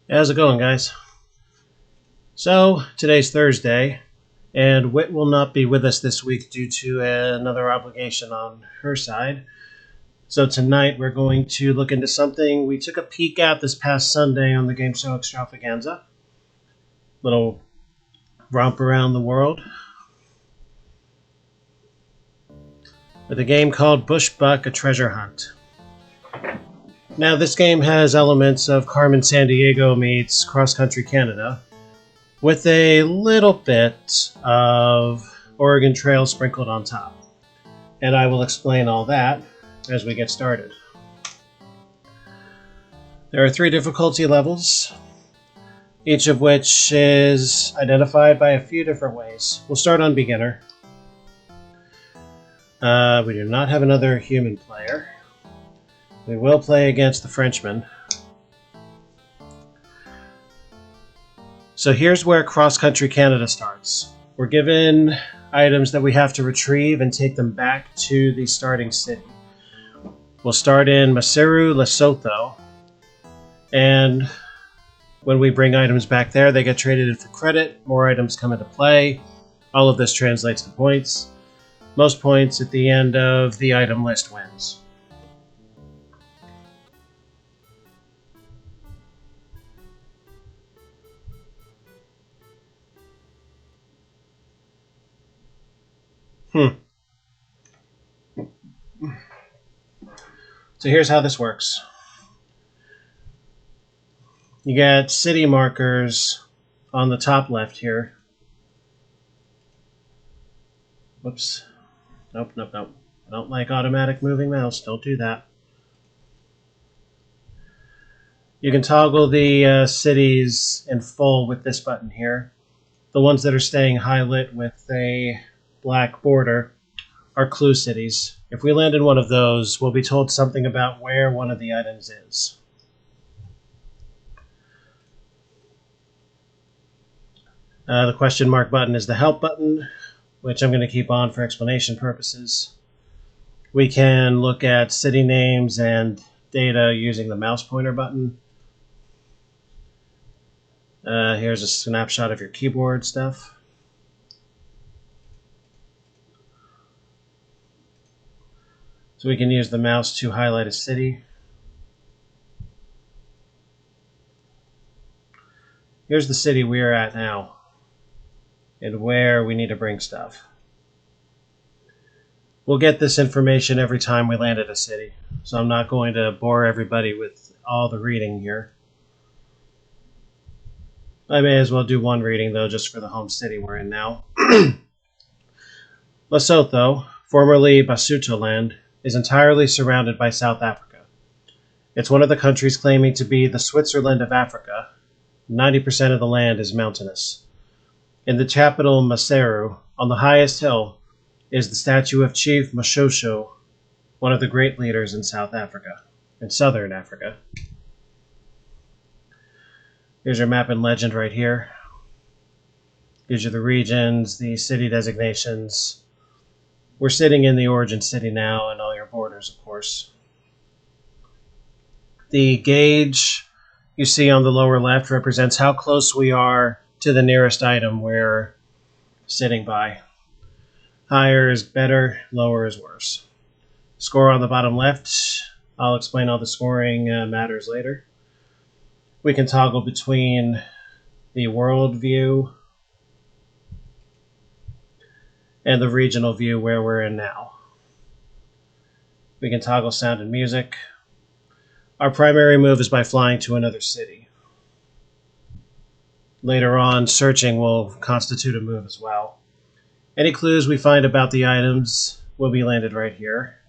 How's it going, guys? So, today's Thursday, and Whit will not be with us this week due to another obligation on her side. So tonight we're going to look into something we took a peek at this past Sunday on the game show Extravaganza. Little romp around the world with a game called Bush Buck, a Treasure Hunt. Now, this game has elements of Carmen Sandiego meets Cross Country Canada, with a little bit of Oregon Trail sprinkled on top. And I will explain all that as we get started. There are 3 difficulty levels, each of which is identified by a few different ways. We'll start on beginner. We do not have another human player. We will play against the Frenchman. So here's where Cross Country Canada starts. We're given items that we have to retrieve and take them back to the starting city. We'll start in Maseru, Lesotho, and when we bring items back there, they get traded in for credit. More items come into play. All of this translates to points. Most points at the end of the item list wins. So here's how this works. You get city markers on the top left here. Whoops. Nope. I don't like automatic moving mouse. Don't do that. You can toggle the cities in full with this button here. The ones that are staying highlit with a black border are clue cities. If we land in one of those, we'll be told something about where one of the items is. The question mark button is the help button, which I'm going to keep on for explanation purposes. We can look at city names and data using the mouse pointer button. Here's a snapshot of your keyboard stuff. So we can use the mouse to highlight a city. Here's the city we are at now and where we need to bring stuff. We'll get this information every time we land at a city, so I'm not going to bore everybody with all the reading here. I may as well do one reading, though, just for the home city we're in now. Lesotho, formerly Basutoland, is entirely surrounded by South Africa. It's one of the countries claiming to be the Switzerland of Africa. 90% of the land is mountainous. In the capital, Maseru, on the highest hill, is the statue of Chief Moshoeshoe, one of the great leaders in South Africa, in Southern Africa. Here's your map and legend right here. Gives you the regions, the city designations. We're sitting in the origin city now and all your borders, of course. The gauge you see on the lower left represents how close we are to the nearest item we're sitting by. Higher is better, lower is worse. Score on the bottom left. I'll explain all the scoring matters later. We can toggle between the world view and the regional view where we're in now. We can toggle sound and music. Our primary move is by flying to another city. Later on, searching will constitute a move as well. Any clues we find about the items will be landed right here.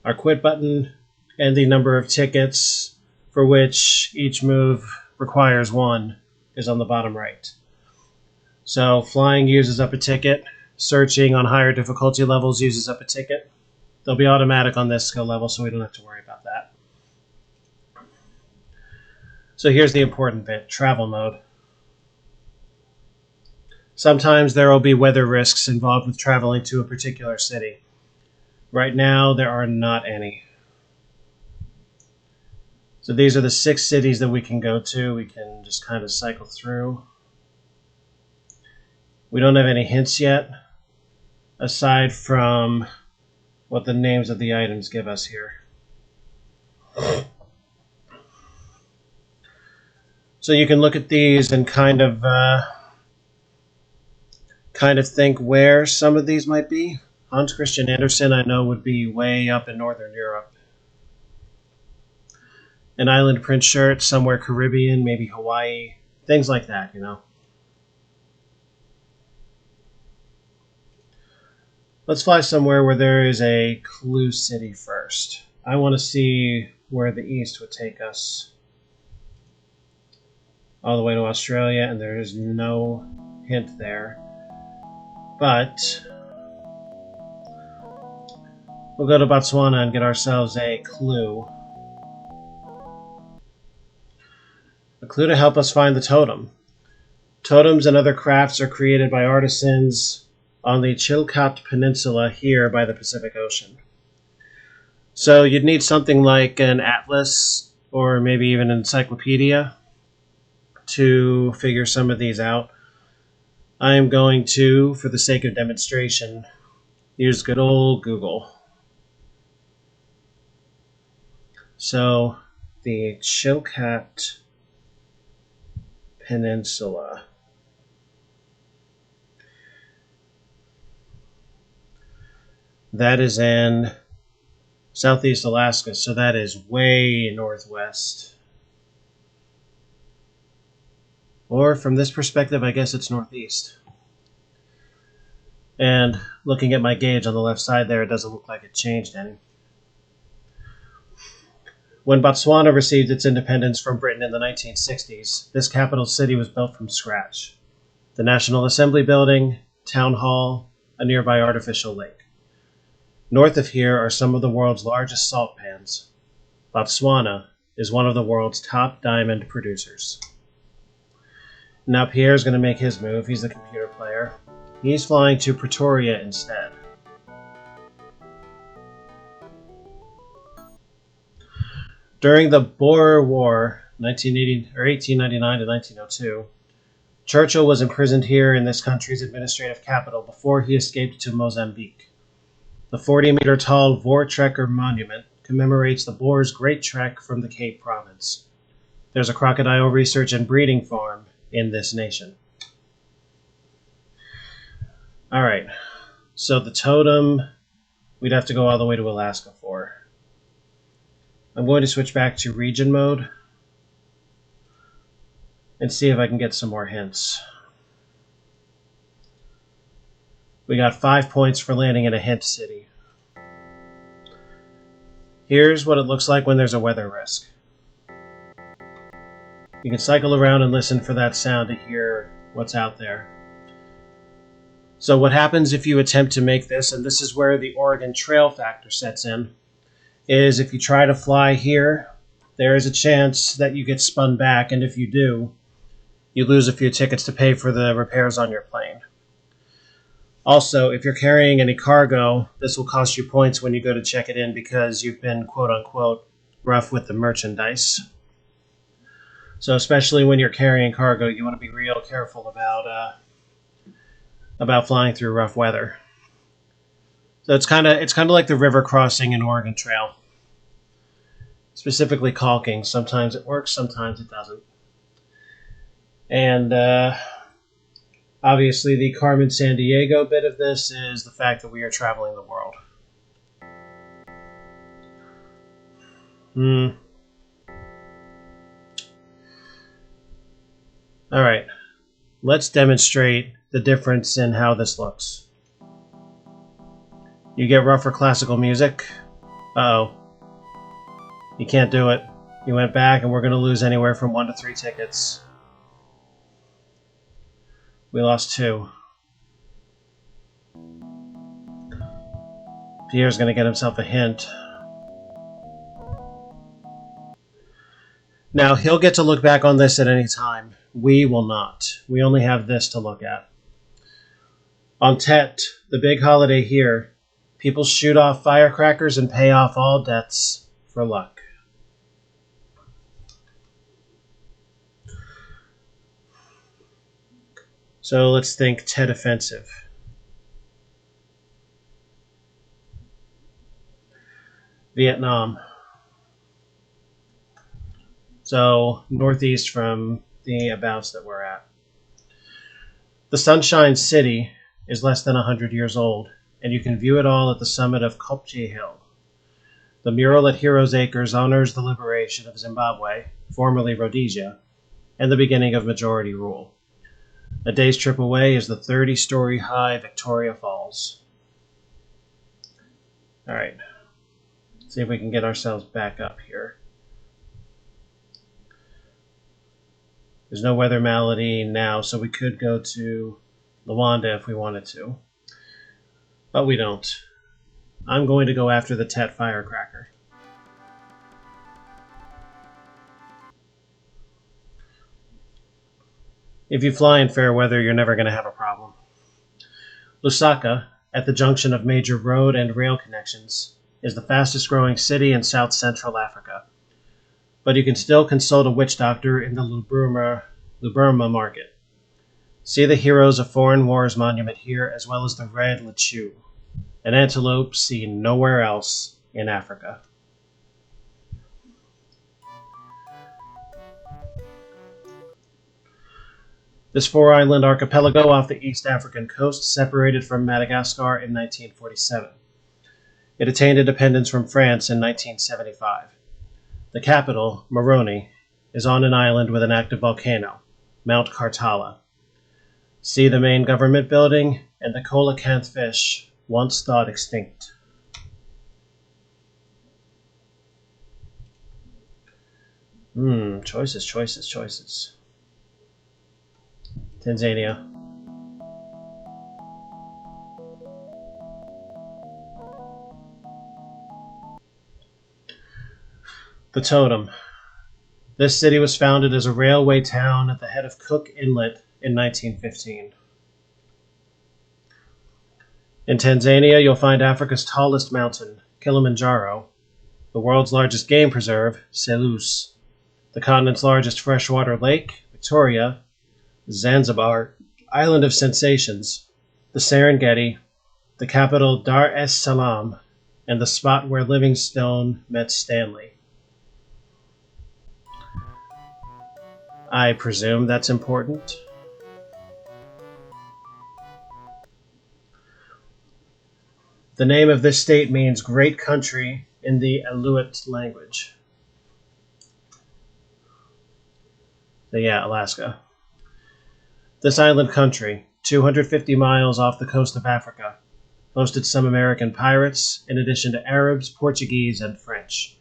Our quit button and the number of tickets for which each move requires 1 is on the bottom right. So flying uses up a ticket. Searching on higher difficulty levels uses up a ticket. They'll be automatic on this skill level, so we don't have to worry about that. So here's the important bit, travel mode. Sometimes there will be weather risks involved with traveling to a particular city. Right now, there are not any. So these are the 6 cities that we can go to. We can just kind of cycle through. We don't have any hints yet, aside from what the names of the items give us here. So you can look at these and kind of think where some of these might be. Hans Christian Andersen, I know, would be way up in Northern Europe. An island print shirt, somewhere Caribbean, maybe Hawaii, things like that, you know. Let's fly somewhere where there is a clue city first. I want to see where the east would take us. All the way to Australia, and there is no hint there. But we'll go to Botswana and get ourselves a clue. A clue to help us find the totem. Totems and other crafts are created by artisans on the Chilkat Peninsula here by the Pacific Ocean. So you'd need something like an atlas or maybe even an encyclopedia to figure some of these out. I am going to, for the sake of demonstration, use good old Google. So the Chilkat Peninsula. That is in Southeast Alaska, so that is way northwest. Or from this perspective, I guess it's northeast. And looking at my gauge on the left side there, it doesn't look like it changed any. When Botswana received its independence from Britain in the 1960s, this capital city was built from scratch. The National Assembly building, town hall, a nearby artificial lake. North of here are some of the world's largest salt pans. Botswana is one of the world's top diamond producers. Now Pierre's going to make his move. He's the computer player. He's flying to Pretoria instead. During the Boer War, 1899 to 1902, Churchill was imprisoned here in this country's administrative capital before he escaped to Mozambique. The 40-meter tall Voortrekker Monument commemorates the Boer's great trek from the Cape Province. There's a crocodile research and breeding farm in this nation. Alright, so the totem, we'd have to go all the way to Alaska for. I'm going to switch back to region mode and see if I can get some more hints. We got 5 points for landing in a hint city. Here's what it looks like when there's a weather risk. You can cycle around and listen for that sound to hear what's out there. So what happens if you attempt to make this, and this is where the Oregon Trail factor sets in, is if you try to fly here, there is a chance that you get spun back, and if you do, you lose a few tickets to pay for the repairs on your plane. Also, if you're carrying any cargo, this will cost you points when you go to check it in because you've been quote-unquote rough with the merchandise. So especially when you're carrying cargo, you want to be real careful about flying through rough weather. So it's kind of like the river crossing in Oregon Trail. Specifically caulking. Sometimes it works, sometimes it doesn't. And obviously the Carmen Sandiego bit of this is the fact that we are traveling the world. Alright, let's demonstrate the difference in how this looks. You get rougher classical music. Uh-oh. You can't do it. You went back and we're going to lose anywhere from 1 to 3 tickets. We lost 2. Pierre's going to get himself a hint. Now, he'll get to look back on this at any time. We will not. We only have this to look at. On Tet, the big holiday here, people shoot off firecrackers and pay off all debts for luck. So let's think Tet Offensive. Vietnam. So northeast from the abouts that we're at. The Sunshine City is less than 100 years old, and you can view it all at the summit of Kopje Hill. The mural at Heroes Acres honors the liberation of Zimbabwe, formerly Rhodesia, and the beginning of majority rule. A day's trip away is the 30-story high Victoria Falls. All right, let's see if we can get ourselves back up here. There's no weather malady now, so we could go to Luanda if we wanted to. But we don't. I'm going to go after the Tet firecracker. If you fly in fair weather, you're never going to have a problem. Lusaka, at the junction of major road and rail connections, is the fastest growing city in South Central Africa. But you can still consult a witch doctor in the Luburma market. See the Heroes of Foreign Wars monument here, as well as the red lechu, an antelope seen nowhere else in Africa. This four-island archipelago off the East African coast separated from Madagascar in 1947. It attained independence from France in 1975. The capital, Moroni, is on an island with an active volcano, Mount Kartala. See the main government building and the coelacanth fish, once thought extinct. Choices. Tanzania. The Totem. This city was founded as a railway town at the head of Cook Inlet in 1915. In Tanzania, you'll find Africa's tallest mountain, Kilimanjaro, the world's largest game preserve, Selous, the continent's largest freshwater lake, Victoria, Zanzibar, Island of Sensations, the Serengeti, the capital Dar es Salaam, and the spot where Livingstone met Stanley. I presume that's important. The name of this state means great country in the Aleut language. So yeah, Alaska. This island country, 250 miles off the coast of Africa, hosted some American pirates, in addition to Arabs, Portuguese, and French.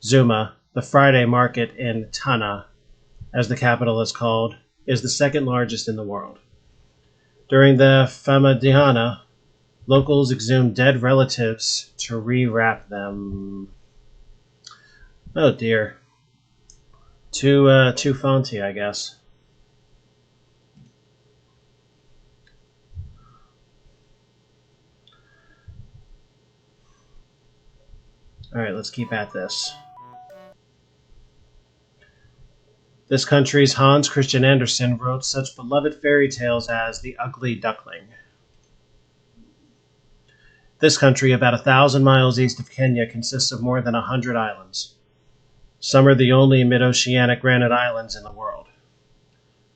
Zuma, the Friday market in Tana, as the capital is called, is the second largest in the world. During the Famadihana, locals exhumed dead relatives to rewrap them. Oh dear. Too fonty, I guess. Alright, let's keep at this. This country's Hans Christian Andersen wrote such beloved fairy tales as The Ugly Duckling. This country, about 1,000 miles east of Kenya, consists of more than 100 islands. Some are the only mid-oceanic granite islands in the world.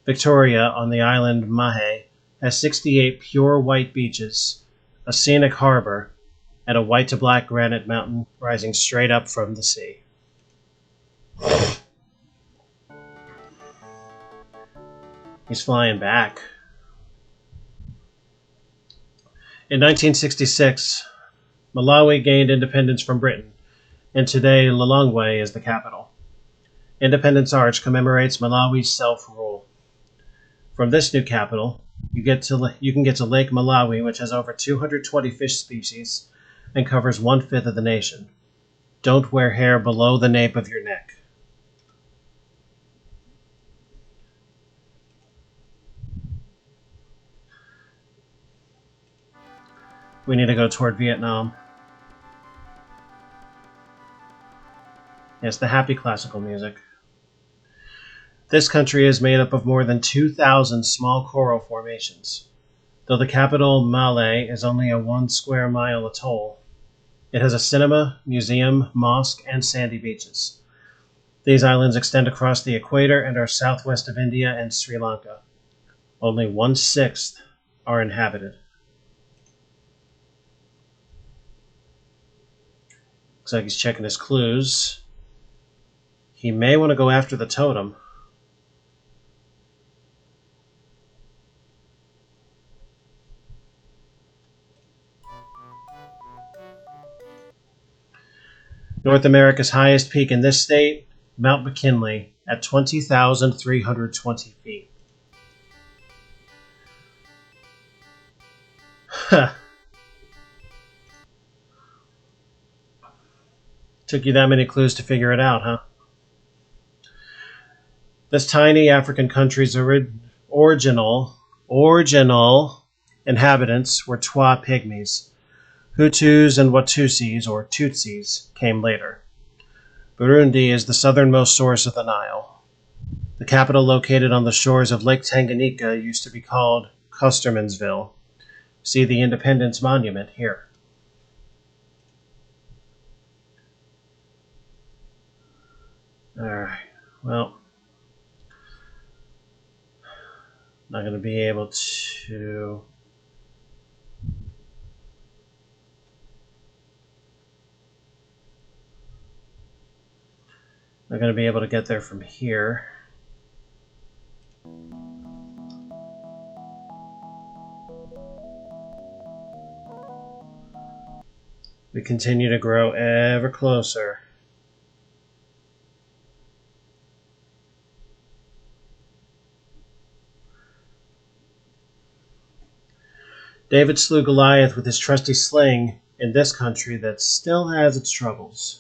Victoria, on the island Mahé, has 68 pure white beaches, a scenic harbor, and a white-to-black granite mountain rising straight up from the sea. He's flying back. In 1966, Malawi gained independence from Britain, and today Lilongwe is the capital. Independence Arch commemorates Malawi's self-rule. From this new capital, you can get to Lake Malawi, which has over 220 fish species and covers 1/5 of the nation. Don't wear hair below the nape of your neck. We need to go toward Vietnam. Yes, the happy classical music. This country is made up of more than 2,000 small coral formations. Though the capital, Male, is only a 1 square mile atoll, it has a cinema, museum, mosque, and sandy beaches. These islands extend across the equator and are southwest of India and Sri Lanka. Only 1/6 are inhabited. Looks like he's checking his clues. He may want to go after the totem. North America's highest peak in this state, Mount McKinley, at 20,320 feet. Took you that many clues to figure it out, huh? This tiny African country's original inhabitants were Twa pygmies. Hutus and Watusis, or Tutsis, came later. Burundi is the southernmost source of the Nile. The capital, located on the shores of Lake Tanganyika, used to be called Costermansville. See the Independence Monument here. Alright, well, not going to be able to... Not going to be able to get there from here. We continue to grow ever closer. David slew Goliath with his trusty sling in this country that still has its troubles.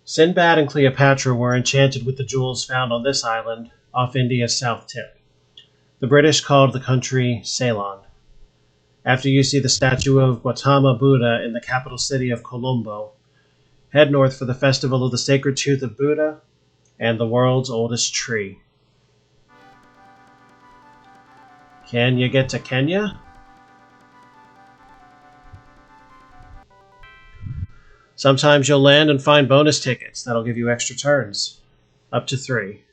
Sinbad and Cleopatra were enchanted with the jewels found on this island off India's south tip. The British called the country Ceylon. After you see the statue of Gautama Buddha in the capital city of Colombo, head north for the festival of the Sacred Tooth of Buddha and the world's oldest tree. Can you get to Kenya? Sometimes you'll land and find bonus tickets that'll give you extra turns, up to 3.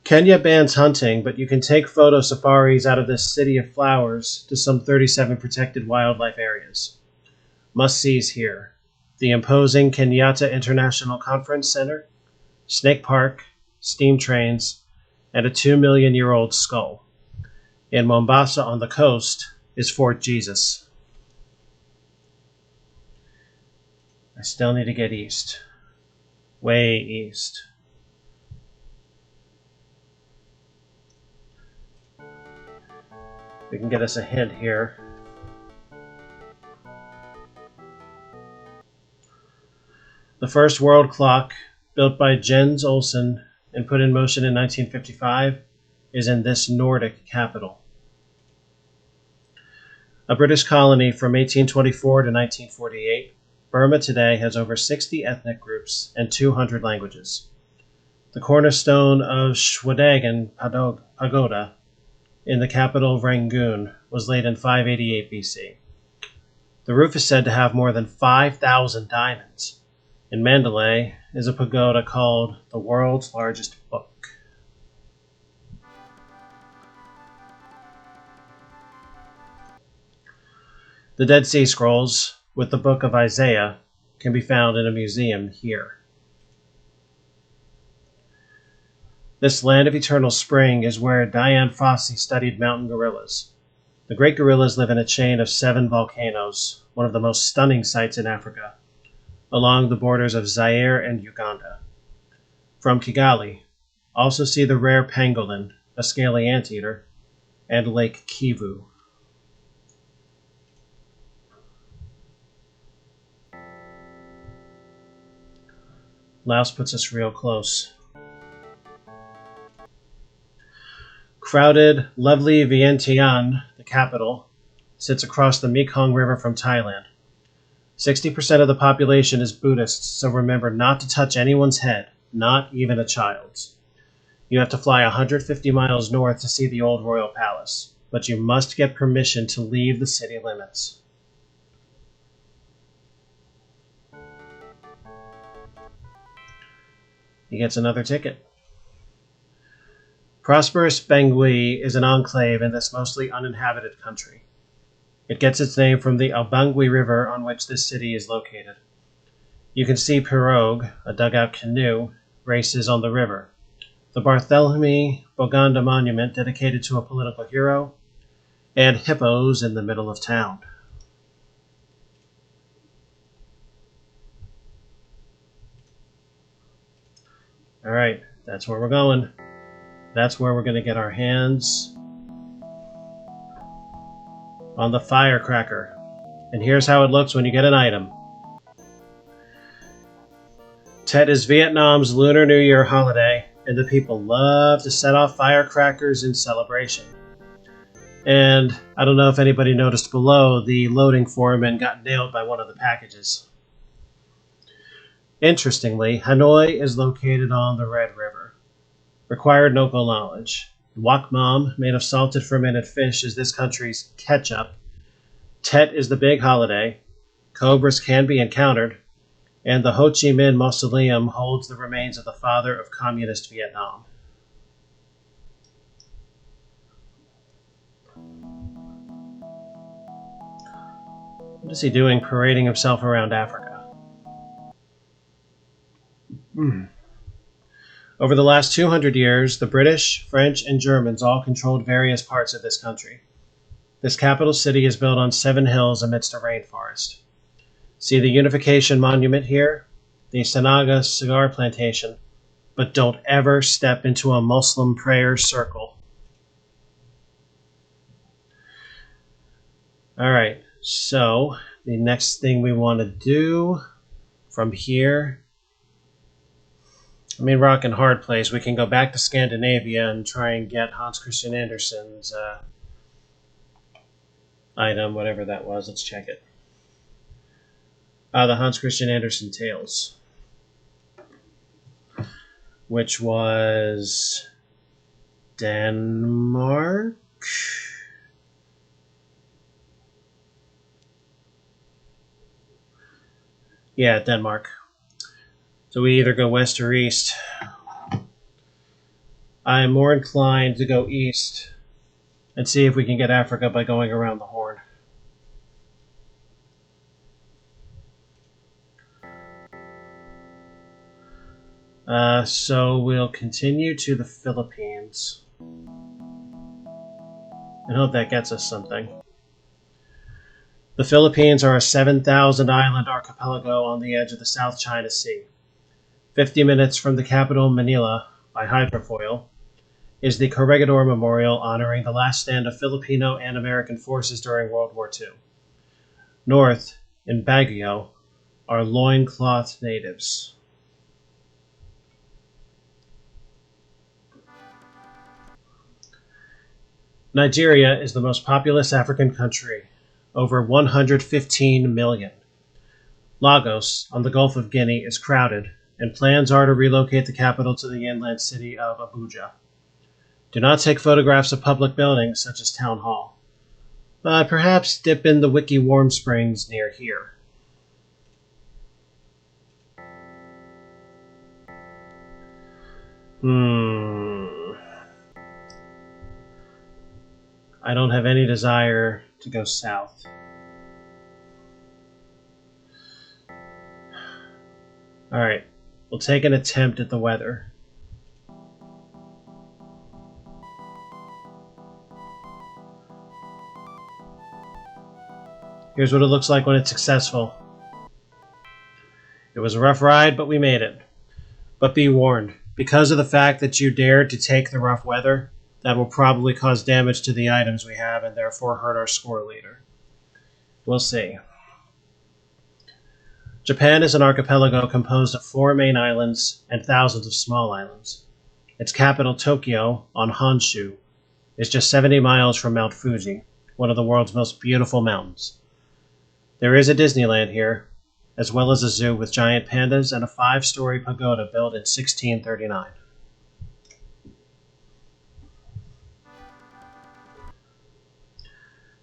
Kenya bans hunting, but you can take photo safaris out of this city of flowers to some 37 protected wildlife areas. Must-sees here: the imposing Kenyatta International Conference Center, Snake Park, steam trains, and a 2-million-year-old skull. In Mombasa on the coast is Fort Jesus. I still need to get east. Way east. We can get us a hint here. The first world clock, built by Jens Olsen and put in motion in 1955, is in this Nordic capital. A British colony from 1824 to 1948, Burma today has over 60 ethnic groups and 200 languages. The cornerstone of Shwedagon Pagoda in the capital of Rangoon was laid in 588 BC. The roof is said to have more than 5,000 diamonds. In Mandalay is a pagoda called the world's largest book. The Dead Sea Scrolls, with the Book of Isaiah, can be found in a museum here. This land of eternal spring is where Dian Fossey studied mountain gorillas. The great gorillas live in a chain of 7 volcanoes, one of the most stunning sights in Africa, along the borders of Zaire and Uganda. From Kigali, also see the rare pangolin, a scaly anteater, and Lake Kivu. Laos puts us real close. Crowded, lovely Vientiane, the capital, sits across the Mekong River from Thailand. 60% of the population is Buddhist, so remember not to touch anyone's head, not even a child's. You have to fly 150 miles north to see the old royal palace, but you must get permission to leave the city limits. He gets another ticket. Prosperous Bangui is an enclave in this mostly uninhabited country. It gets its name from the Albangui River on which this city is located. You can see pirogue, a dugout canoe, races on the river. The Barthélemy Boganda monument dedicated to a political hero, and hippos in the middle of town. All right, that's where we're going. That's where we're going to get our hands on the firecracker. And here's how it looks when you get an item. Tet is Vietnam's Lunar New Year holiday, and the people love to set off firecrackers in celebration. And I don't know if anybody noticed below, the loading foreman got nailed by one of the packages. Interestingly, Hanoi is located on the Red River. Required local knowledge. Wok Mam, made of salted fermented fish, is this country's ketchup. Tet is the big holiday. Cobras can be encountered. And the Ho Chi Minh Mausoleum holds the remains of the father of communist Vietnam. What is he doing parading himself around Africa? Over the last 200 years, the British, French, and Germans all controlled various parts of this country. This capital city is built on 7 hills amidst a rainforest. See the Unification Monument here? The Sanaga cigar plantation. But don't ever step into a Muslim prayer circle. Alright, so the next thing we want to do from here, rock and hard place. We can go back to Scandinavia and try and get Hans Christian Andersen's item, whatever that was. Let's check it. The Hans Christian Andersen Tales, which was Denmark. Yeah, Denmark. So we either go west or east. I am more inclined to go east and see if we can get Africa by going around the Horn. So we'll continue to the Philippines and hope that gets us something. The Philippines are a 7,000 island archipelago on the edge of the South China Sea. 50 minutes from the capital, Manila, by hydrofoil, is the Corregidor Memorial honoring the last stand of Filipino and American forces during World War II. North, in Baguio, are loincloth natives. Nigeria is the most populous African country, over 115 million. Lagos, on the Gulf of Guinea, is crowded, and plans are to relocate the capital to the inland city of Abuja. Do not take photographs of public buildings such as Town Hall, but perhaps dip in the Wiki Warm Springs near here. I don't have any desire to go south. Alright, we'll take an attempt at the weather. Here's what it looks like when it's successful. It was a rough ride, but we made it. But be warned, because of the fact that you dared to take the rough weather, that will probably cause damage to the items we have and therefore hurt our score later. We'll see. Japan is an archipelago composed of 4 main islands and thousands of small islands. Its capital, Tokyo, on Honshu, is just 70 miles from Mount Fuji, one of the world's most beautiful mountains. There is a Disneyland here, as well as a zoo with giant pandas and a 5-story pagoda built in 1639.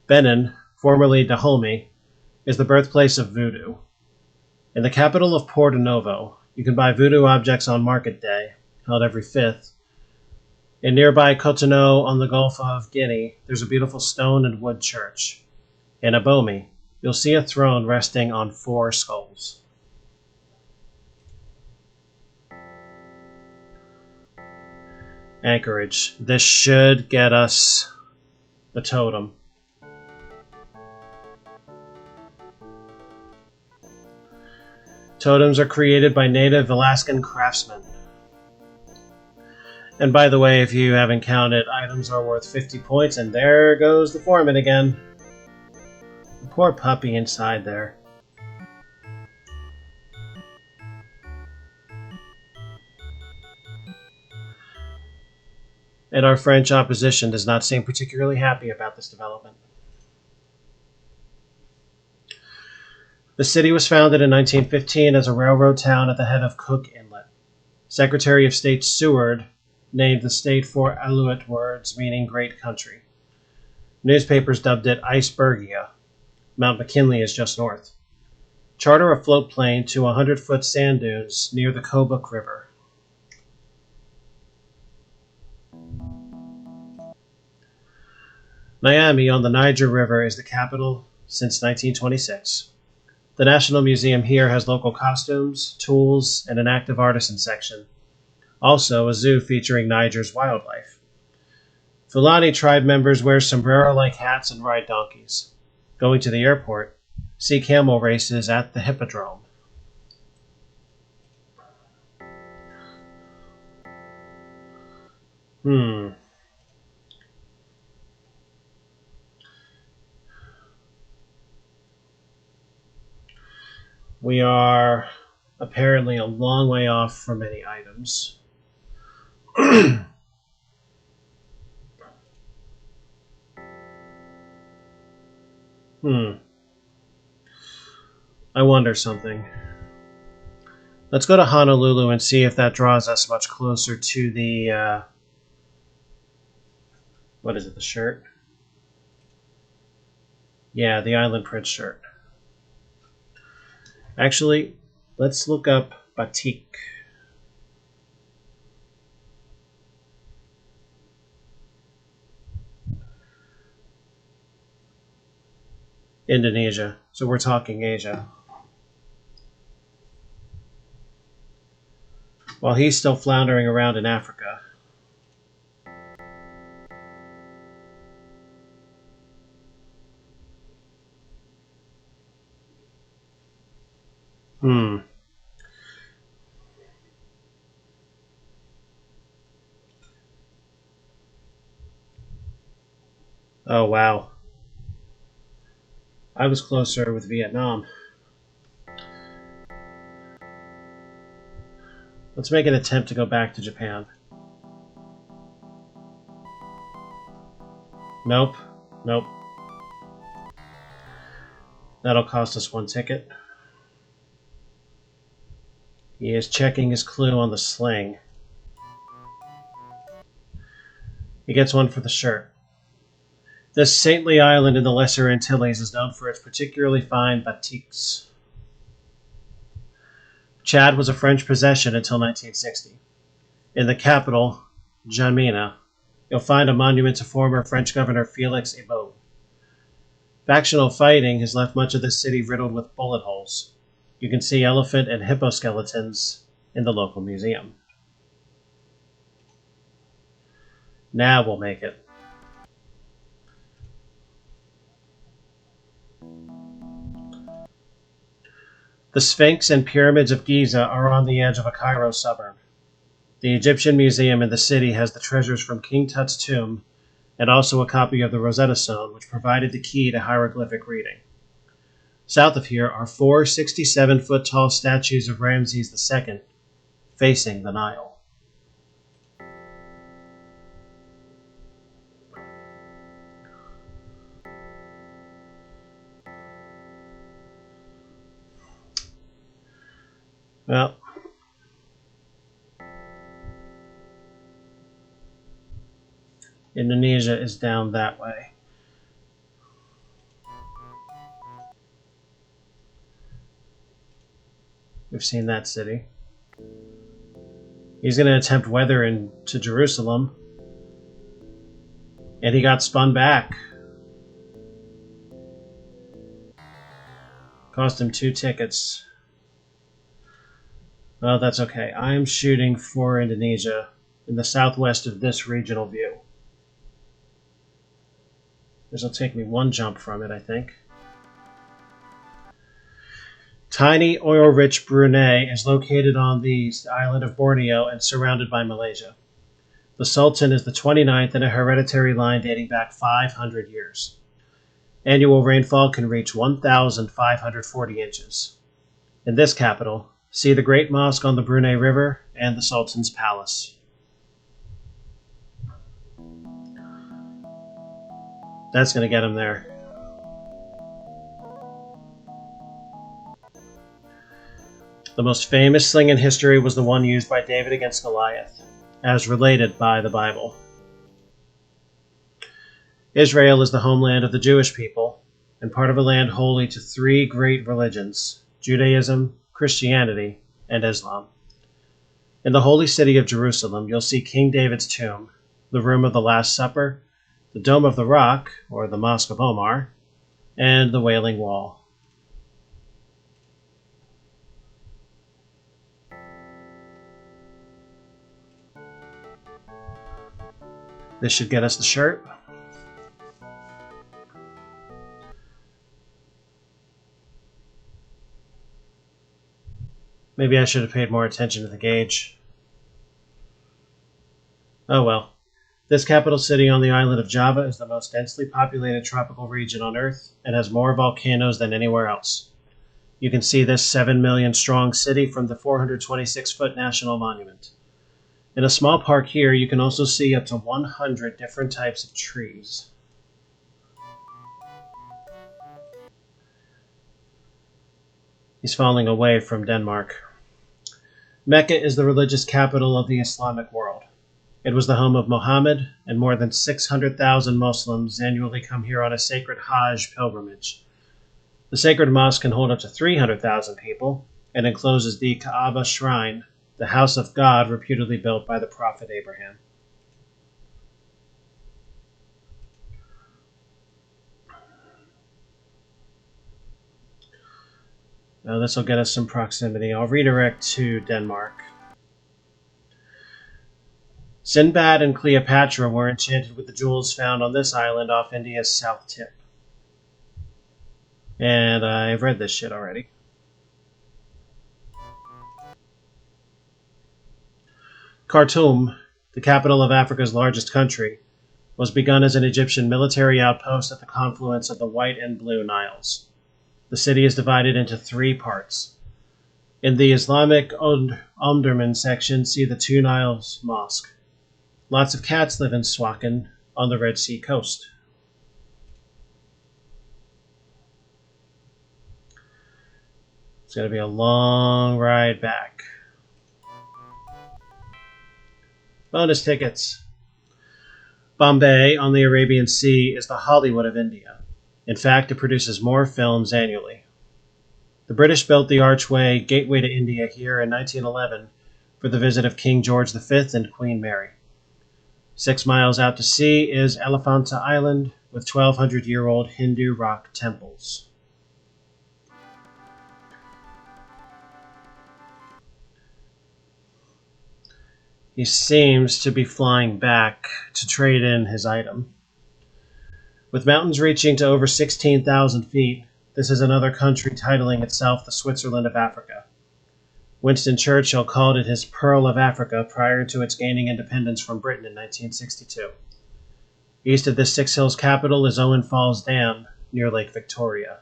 Benin, formerly Dahomey, is the birthplace of voodoo. In the capital of Porto Novo, you can buy voodoo objects on Market Day, held every 5th. In nearby Cotonou on the Gulf of Guinea, there's a beautiful stone and wood church. In Abomey, you'll see a throne resting on 4 skulls. Anchorage. This should get us the totem. Totems are created by native Alaskan craftsmen. And by the way, if you haven't counted, items are worth 50 points, and there goes the foreman again. The poor puppy inside there. And our French opposition does not seem particularly happy about this development. The city was founded in 1915 as a railroad town at the head of Cook Inlet. Secretary of State Seward named the state 4 Aleut words meaning great country. Newspapers dubbed it Icebergia. Mount McKinley is just north. Charter a float plane to 100-foot sand dunes near the Kobuk River. Niamey on the Niger River is the capital since 1926. The National Museum here has local costumes, tools, and an active artisan section. Also, a zoo featuring Niger's wildlife. Fulani tribe members wear sombrero-like hats and ride donkeys. Going to the airport, see camel races at the Hippodrome. We are apparently a long way off from any items. I wonder something. Let's go to Honolulu and see if that draws us much closer to the, what is it, the shirt? Yeah, the Island Prince shirt. Actually, let's look up batik. Indonesia. So we're talking Asia. While he's still floundering around in Africa. Oh, wow. I was closer with Vietnam. Let's make an attempt to go back to Japan. Nope. Nope. That'll cost us 1 ticket. He is checking his clue on the sling. He gets 1 for the shirt. This saintly island in the Lesser Antilles is known for its particularly fine batiks. Chad was a French possession until 1960. In the capital, N'Djamena, you'll find a monument to former French Governor Félix Ébaux. Factional fighting has left much of the city riddled with bullet holes. You can see elephant and hippo skeletons in the local museum. Now we'll make it. The Sphinx and pyramids of Giza are on the edge of a Cairo suburb. The Egyptian Museum in the city has the treasures from King Tut's tomb and also a copy of the Rosetta Stone, which provided the key to hieroglyphic reading. South of here are 4 67-foot-tall statues of Ramses II facing the Nile. Well, Indonesia is down that way. We've seen that city. He's going to attempt weather into Jerusalem. And he got spun back. Cost him 2 tickets. Well, that's okay. I'm shooting for Indonesia in the southwest of this regional view. This will take me 1 jump from it, I think. Tiny, oil-rich Brunei is located on the island of Borneo and surrounded by Malaysia. The Sultan is the 29th in a hereditary line dating back 500 years. Annual rainfall can reach 1,540 inches. In this capital, see the Great Mosque on the Brunei River and the Sultan's Palace. That's going to get him there. The most famous sling in history was the one used by David against Goliath, as related by the Bible. Israel is the homeland of the Jewish people, and part of a land holy to 3 great religions, Judaism, Christianity, and Islam. In the holy city of Jerusalem, you'll see King David's tomb, the room of the Last Supper, the Dome of the Rock, or the Mosque of Omar, and the Wailing Wall. This should get us the shirt. Maybe I should have paid more attention to the gauge. Oh well. This capital city on the island of Java is the most densely populated tropical region on Earth and has more volcanoes than anywhere else. You can see this 7 million strong city from the 426-foot National Monument. In a small park here, you can also see up to 100 different types of trees. He's falling away from Denmark. Mecca is the religious capital of the Islamic world. It was the home of Muhammad, and more than 600,000 Muslims annually come here on a sacred Hajj pilgrimage. The sacred mosque can hold up to 300,000 people and encloses the Kaaba shrine, the house of God reputedly built by the prophet Abraham. Now this will get us some proximity. I'll redirect to Denmark. Sinbad and Cleopatra were enchanted with the jewels found on this island off India's south tip. And I've read this shit already. Khartoum, the capital of Africa's largest country, was begun as an Egyptian military outpost at the confluence of the White and Blue Niles. The city is divided into 3 parts. In the Islamic Omdurman section, see the Two Niles Mosque. Lots of cats live in Swakin on the Red Sea coast. It's going to be a long ride back. Bonus tickets. Bombay on the Arabian Sea is the Hollywood of India. In fact, it produces more films annually. The British built the archway gateway to India here in 1911 for the visit of King George V and Queen Mary. 6 miles out to sea is Elephanta Island with 1,200-year-old Hindu rock temples. He seems to be flying back to trade in his item. With mountains reaching to over 16,000 feet, this is another country titling itself the Switzerland of Africa. Winston Churchill called it his Pearl of Africa prior to its gaining independence from Britain in 1962. East of this Six Hills capital is Owen Falls Dam near Lake Victoria.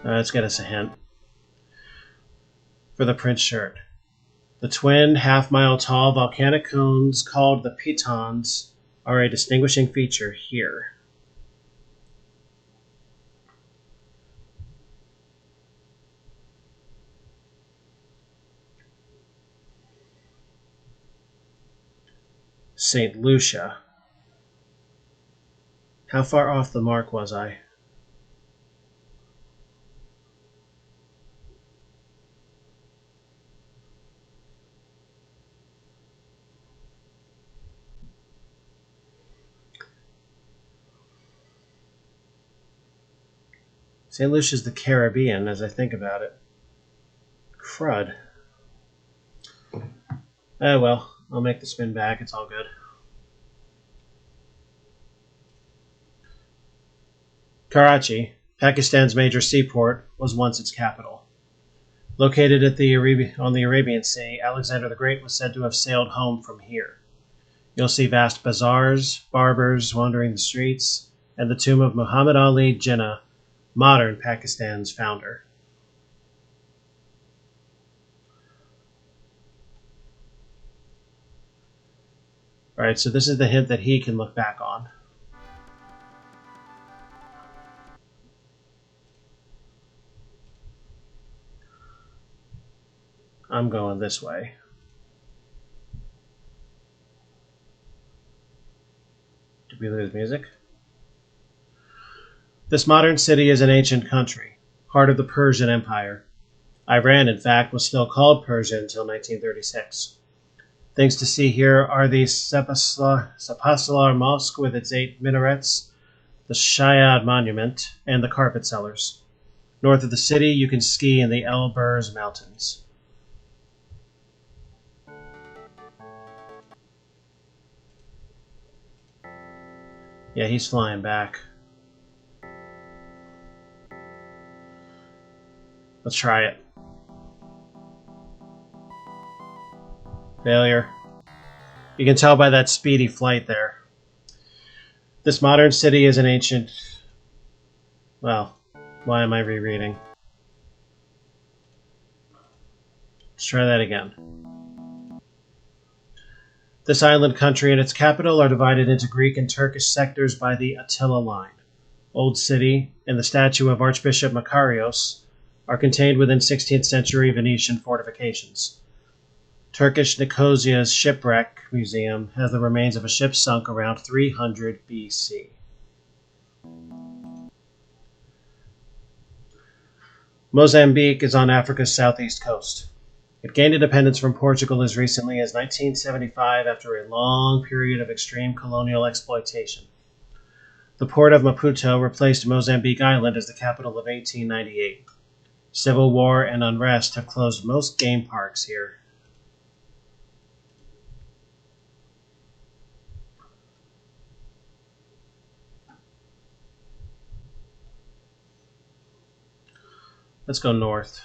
Let's get us a hint. For the print shirt. The twin, half-mile-tall volcanic cones called the pitons are a distinguishing feature here. St. Lucia. How far off the mark was I? St. Lucia's the Caribbean, as I think about it. Crud. Oh well, I'll make the spin back. It's all good. Karachi, Pakistan's major seaport, was once its capital. Located on the Arabian Sea, Alexander the Great was said to have sailed home from here. You'll see vast bazaars, barbers wandering the streets, and the tomb of Muhammad Ali Jinnah, modern Pakistan's founder. Alright, so this is the hint that he can look back on. I'm going this way. Did we lose music? This modern city is an ancient country, part of the Persian Empire. Iran, in fact, was still called Persia until 1936. Things to see here are the Sepaslar Mosque with its 8 minarets, the Shayad Monument, and the Carpet Sellers. North of the city, you can ski in the Elburz Mountains. Yeah, he's flying back. Let's try it. Failure. You can tell by that speedy flight there. This modern city is an ancient... Well, why am I rereading? Let's try that again. This island country and its capital are divided into Greek and Turkish sectors by the Attila Line. Old City and the statue of Archbishop Makarios are contained within 16th century Venetian fortifications. Turkish Nicosia's Shipwreck Museum has the remains of a ship sunk around 300 BC. Mozambique is on Africa's southeast coast. It gained independence from Portugal as recently as 1975 after a long period of extreme colonial exploitation. The port of Maputo replaced Mozambique Island as the capital of 1898. Civil war and unrest have closed most game parks here. Let's go north.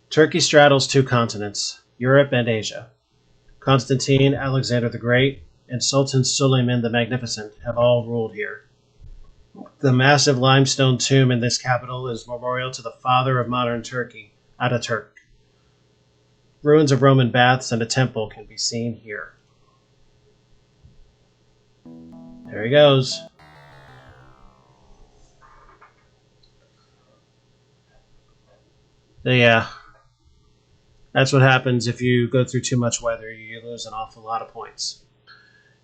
Turkey straddles 2 continents, Europe and Asia. Constantine, Alexander the Great, and Sultan Suleiman the Magnificent have all ruled here. The massive limestone tomb in this capital is memorial to the father of modern Turkey, Ataturk. Ruins of Roman baths and a temple can be seen here. There he goes. So yeah, that's what happens if you go through too much weather. You lose an awful lot of points.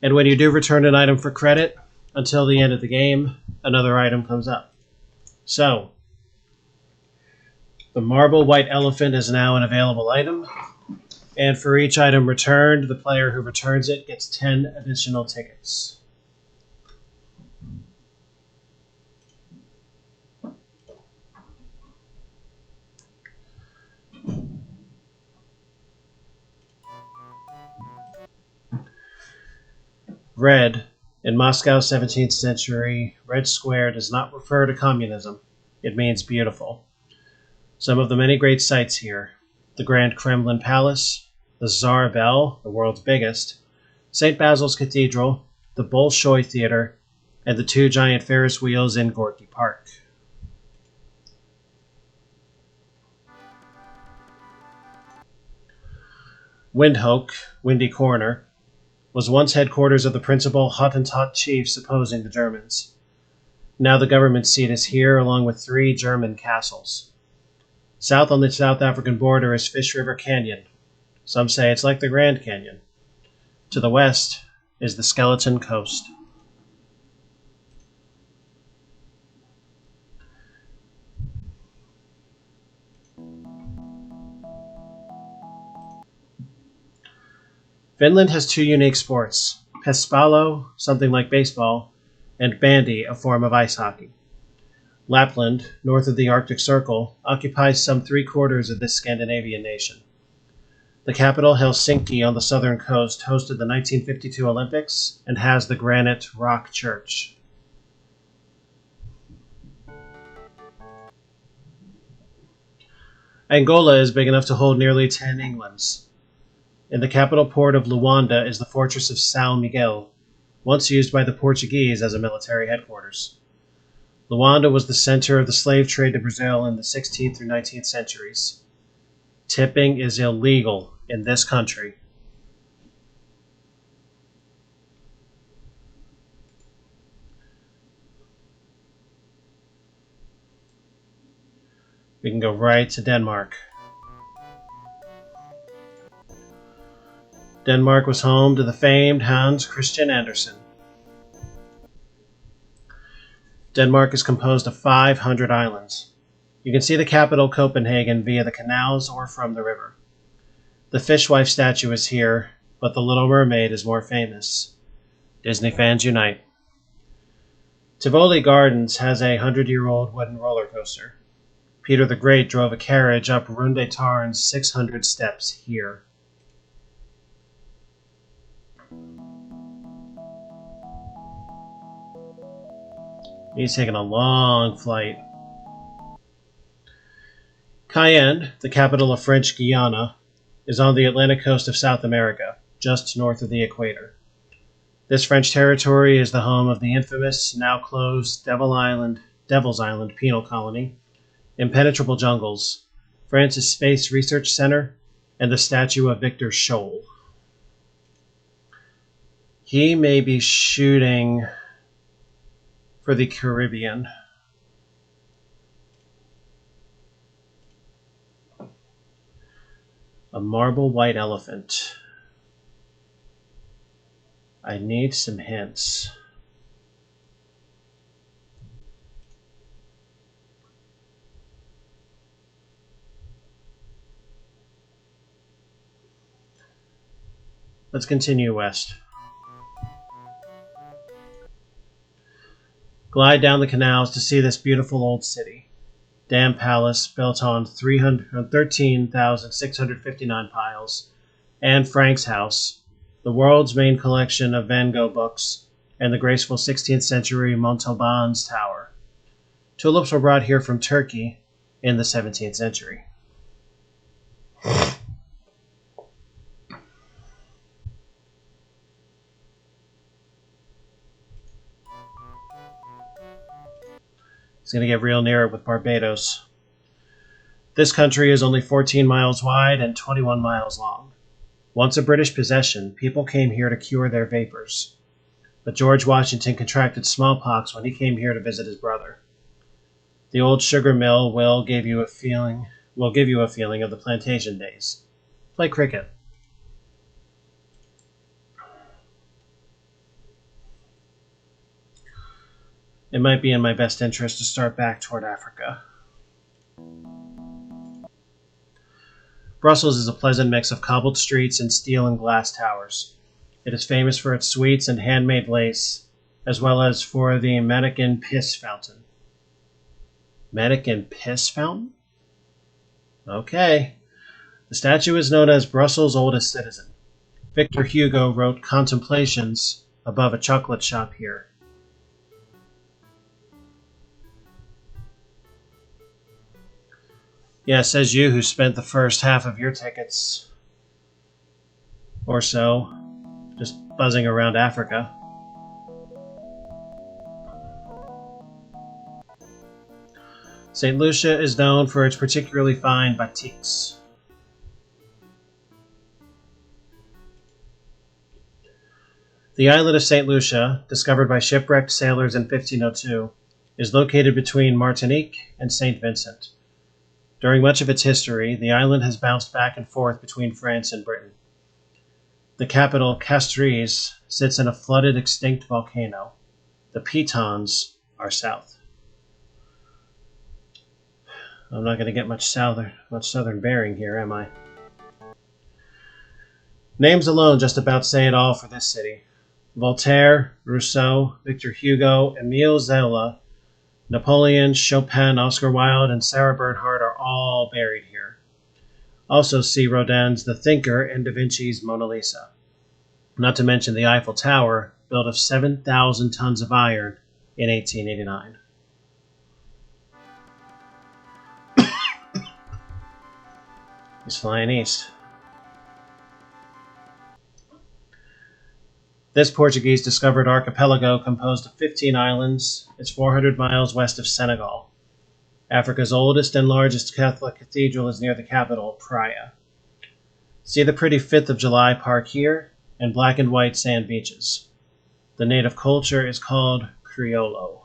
And when you do return an item for credit, until the end of the game, another item comes up. So, the marble white elephant is now an available item, and for each item returned, the player who returns it gets 10 additional tickets. Red. In Moscow's 17th century, Red Square does not refer to communism. It means beautiful. Some of the many great sights here: the Grand Kremlin Palace, the Tsar Bell, the world's biggest, St. Basil's Cathedral, the Bolshoi Theater, and the 2 giant Ferris wheels in Gorky Park. Windhoek, Windy Corner, was once headquarters of the principal Hottentot chiefs opposing the Germans. Now the government seat is here, along with 3 German castles. South on the South African border is Fish River Canyon, Some say it's like the Grand Canyon. To the west is the Skeleton Coast. Finland has two unique sports, Pespalo, something like baseball, and bandy, a form of ice hockey. Lapland, north of the Arctic Circle, occupies some three-quarters of this Scandinavian nation. The capital, Helsinki, on the southern coast, hosted the 1952 Olympics and has the Granite Rock Church. Angola is big enough to hold nearly 10 Englands. In the capital port of Luanda is the fortress of São Miguel, once used by the Portuguese as a military headquarters. Luanda was the center of the slave trade to Brazil in the 16th through 19th centuries. Tipping is illegal in this country. We can go right to Denmark. Denmark was home to the famed Hans Christian Andersen. Denmark is composed of 500 islands. You can see the capital, Copenhagen, via the canals or from the river. The fishwife statue is here, but the Little Mermaid is more famous. Disney fans unite. Tivoli Gardens has a 100-year-old wooden roller coaster. Peter the Great drove a carriage up Runde Tarn's 600 steps here. He's taking a long flight. Cayenne, the capital of French Guiana, is on the Atlantic coast of South America, just north of the equator. This French territory is the home of the infamous, now closed, Devil's Island penal colony, impenetrable jungles, France's Space Research Center, and the statue of Victor Scholl. He may be shooting for the Caribbean. A marble white elephant. I need some hints. Let's continue west. Glide down the canals to see this beautiful old city. Dam Palace, built on 13,659 piles, Anne Frank's house, the world's main collection of Van Gogh books, and the graceful 16th century Montalban's Tower. Tulips were brought here from Turkey in the 17th century. He's going to get real near it with Barbados. This country is only 14 miles wide and 21 miles long. Once a British possession, people came here to cure their vapors. But George Washington contracted smallpox when he came here to visit his brother. The old sugar mill will give you a feeling of the plantation days. Play cricket. It might be in my best interest to start back toward Africa. Brussels is a pleasant mix of cobbled streets and steel and glass towers. It is famous for its sweets and handmade lace, as well as for the Mannequin Piss Fountain. Mannequin Piss Fountain? Okay. The statue is known as Brussels' oldest citizen. Victor Hugo wrote Contemplations above a chocolate shop here. Yeah, says you who spent the first half of your tickets or so just buzzing around Africa. St. Lucia is known for its particularly fine batiks. The island of St. Lucia, discovered by shipwrecked sailors in 1502, is located between Martinique and St. Vincent. During much of its history, the island has bounced back and forth between France and Britain. The capital, Castries, sits in a flooded extinct volcano. The Pitons are south. I'm not going to get much southern bearing here, am I? Names alone just about say it all for this city. Voltaire, Rousseau, Victor Hugo, Émile Zola, Napoleon, Chopin, Oscar Wilde, and Sarah Bernhardt are all buried here. Also see Rodin's The Thinker and Da Vinci's Mona Lisa. Not to mention the Eiffel Tower, built of 7,000 tons of iron in 1889. He's flying east. This Portuguese discovered archipelago composed of 15 islands is 400 miles west of Senegal. Africa's oldest and largest Catholic cathedral is near the capital, Praia. See the pretty 5th of July park here, and black and white sand beaches. The native culture is called Criollo.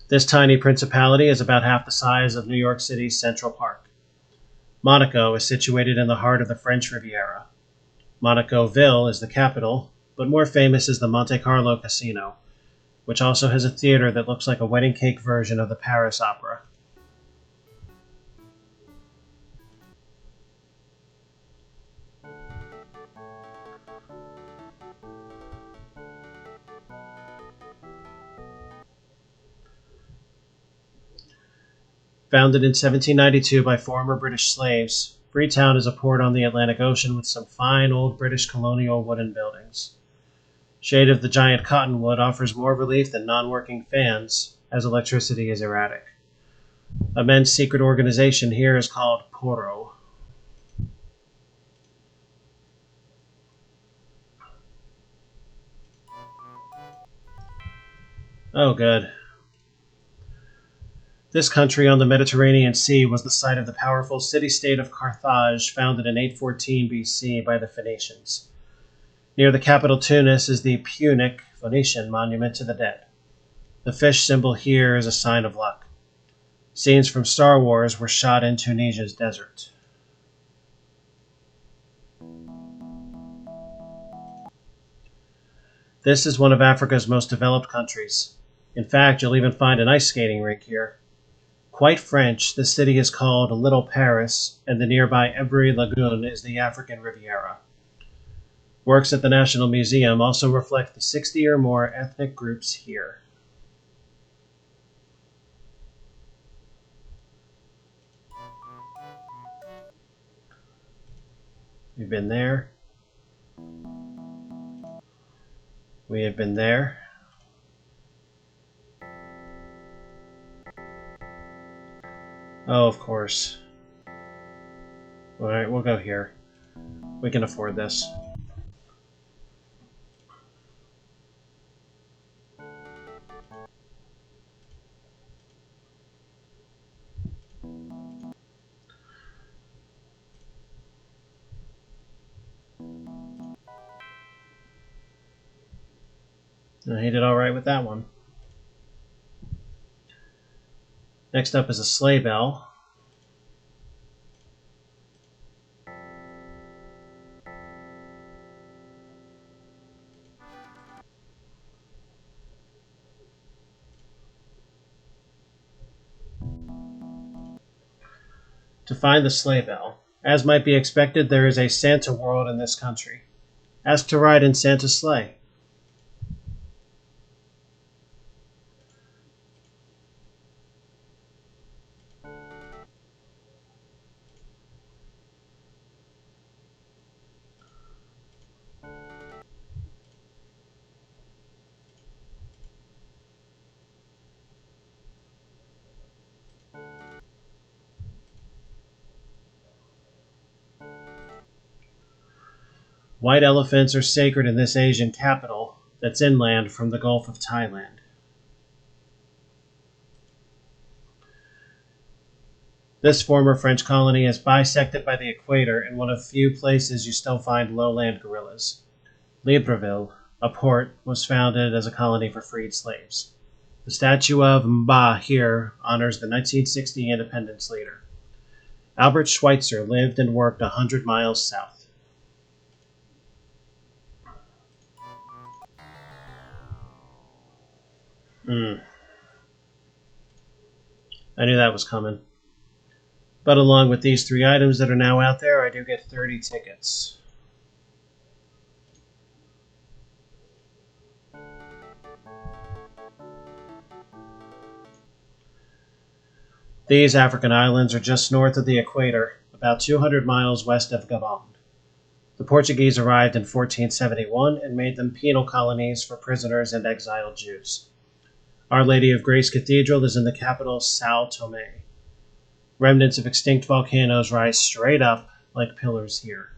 This tiny principality is about half the size of New York City's Central Park. Monaco is situated in the heart of the French Riviera. Monaco-Ville is the capital, but more famous is the Monte Carlo Casino, which also has a theater that looks like a wedding cake version of the Paris Opera. Founded in 1792 by former British slaves, Freetown is a port on the Atlantic Ocean with some fine old British colonial wooden buildings. Shade of the giant cottonwood offers more relief than non-working fans, as electricity is erratic. A men's secret organization here is called Poro. Oh, good. This country on the Mediterranean Sea was the site of the powerful city-state of Carthage, founded in 814 BC by the Phoenicians. Near the capital Tunis is the Punic Phoenician Monument to the Dead. The fish symbol here is a sign of luck. Scenes from Star Wars were shot in Tunisia's desert. This is one of Africa's most developed countries. In fact, you'll even find an ice skating rink here. Quite French, the city is called Little Paris, and the nearby Ebri Lagoon is the African Riviera. Works at the National Museum also reflect the 60 or more ethnic groups here. We've been there. We have been there. Oh, of course. Alright, we'll go here. We can afford this. He did alright with that one. Next up is a sleigh bell. To find the sleigh bell, as might be expected, there is a Santa world in this country. Ask to ride in Santa's sleigh. White elephants are sacred in this Asian capital that's inland from the Gulf of Thailand. This former French colony is bisected by the equator in one of few places you still find lowland gorillas. Libreville, a port, was founded as a colony for freed slaves. The statue of Mba here honors the 1960 independence leader. Albert Schweitzer lived and worked 100 miles south. I knew that was coming. But along with these 3 items that are now out there, I do get 30 tickets. These African islands are just north of the equator, about 200 miles west of Gabon. The Portuguese arrived in 1471 and made them penal colonies for prisoners and exiled Jews. Our Lady of Grace Cathedral is in the capital, São Tomé. Remnants of extinct volcanoes rise straight up like pillars here.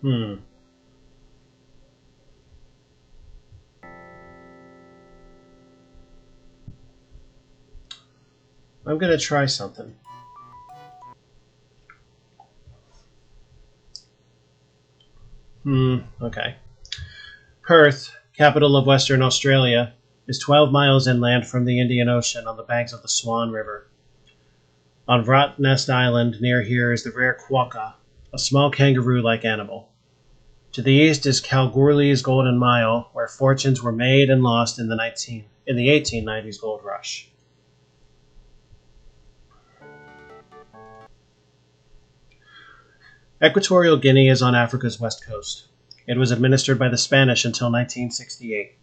I'm going to try something. Okay. Perth, capital of Western Australia, is 12 miles inland from the Indian Ocean on the banks of the Swan River. On Rottnest Island near here is the rare quokka, a small kangaroo-like animal. To the east is Kalgoorlie's Golden Mile, where fortunes were made and lost in the 1890s gold rush. Equatorial Guinea is on Africa's west coast. It was administered by the Spanish until 1968.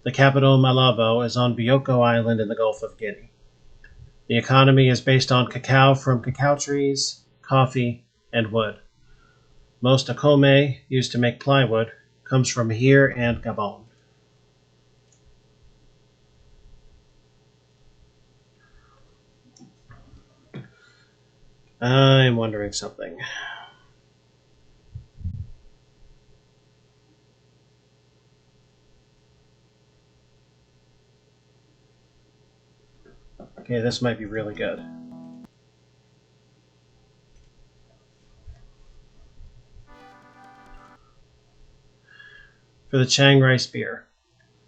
The capital, Malabo, is on Bioko Island in the Gulf of Guinea. The economy is based on cacao from cacao trees, coffee, and wood. Most akome, used to make plywood, comes from here and Gabon. I'm wondering something. Okay, this might be really good. For the Chang rice beer.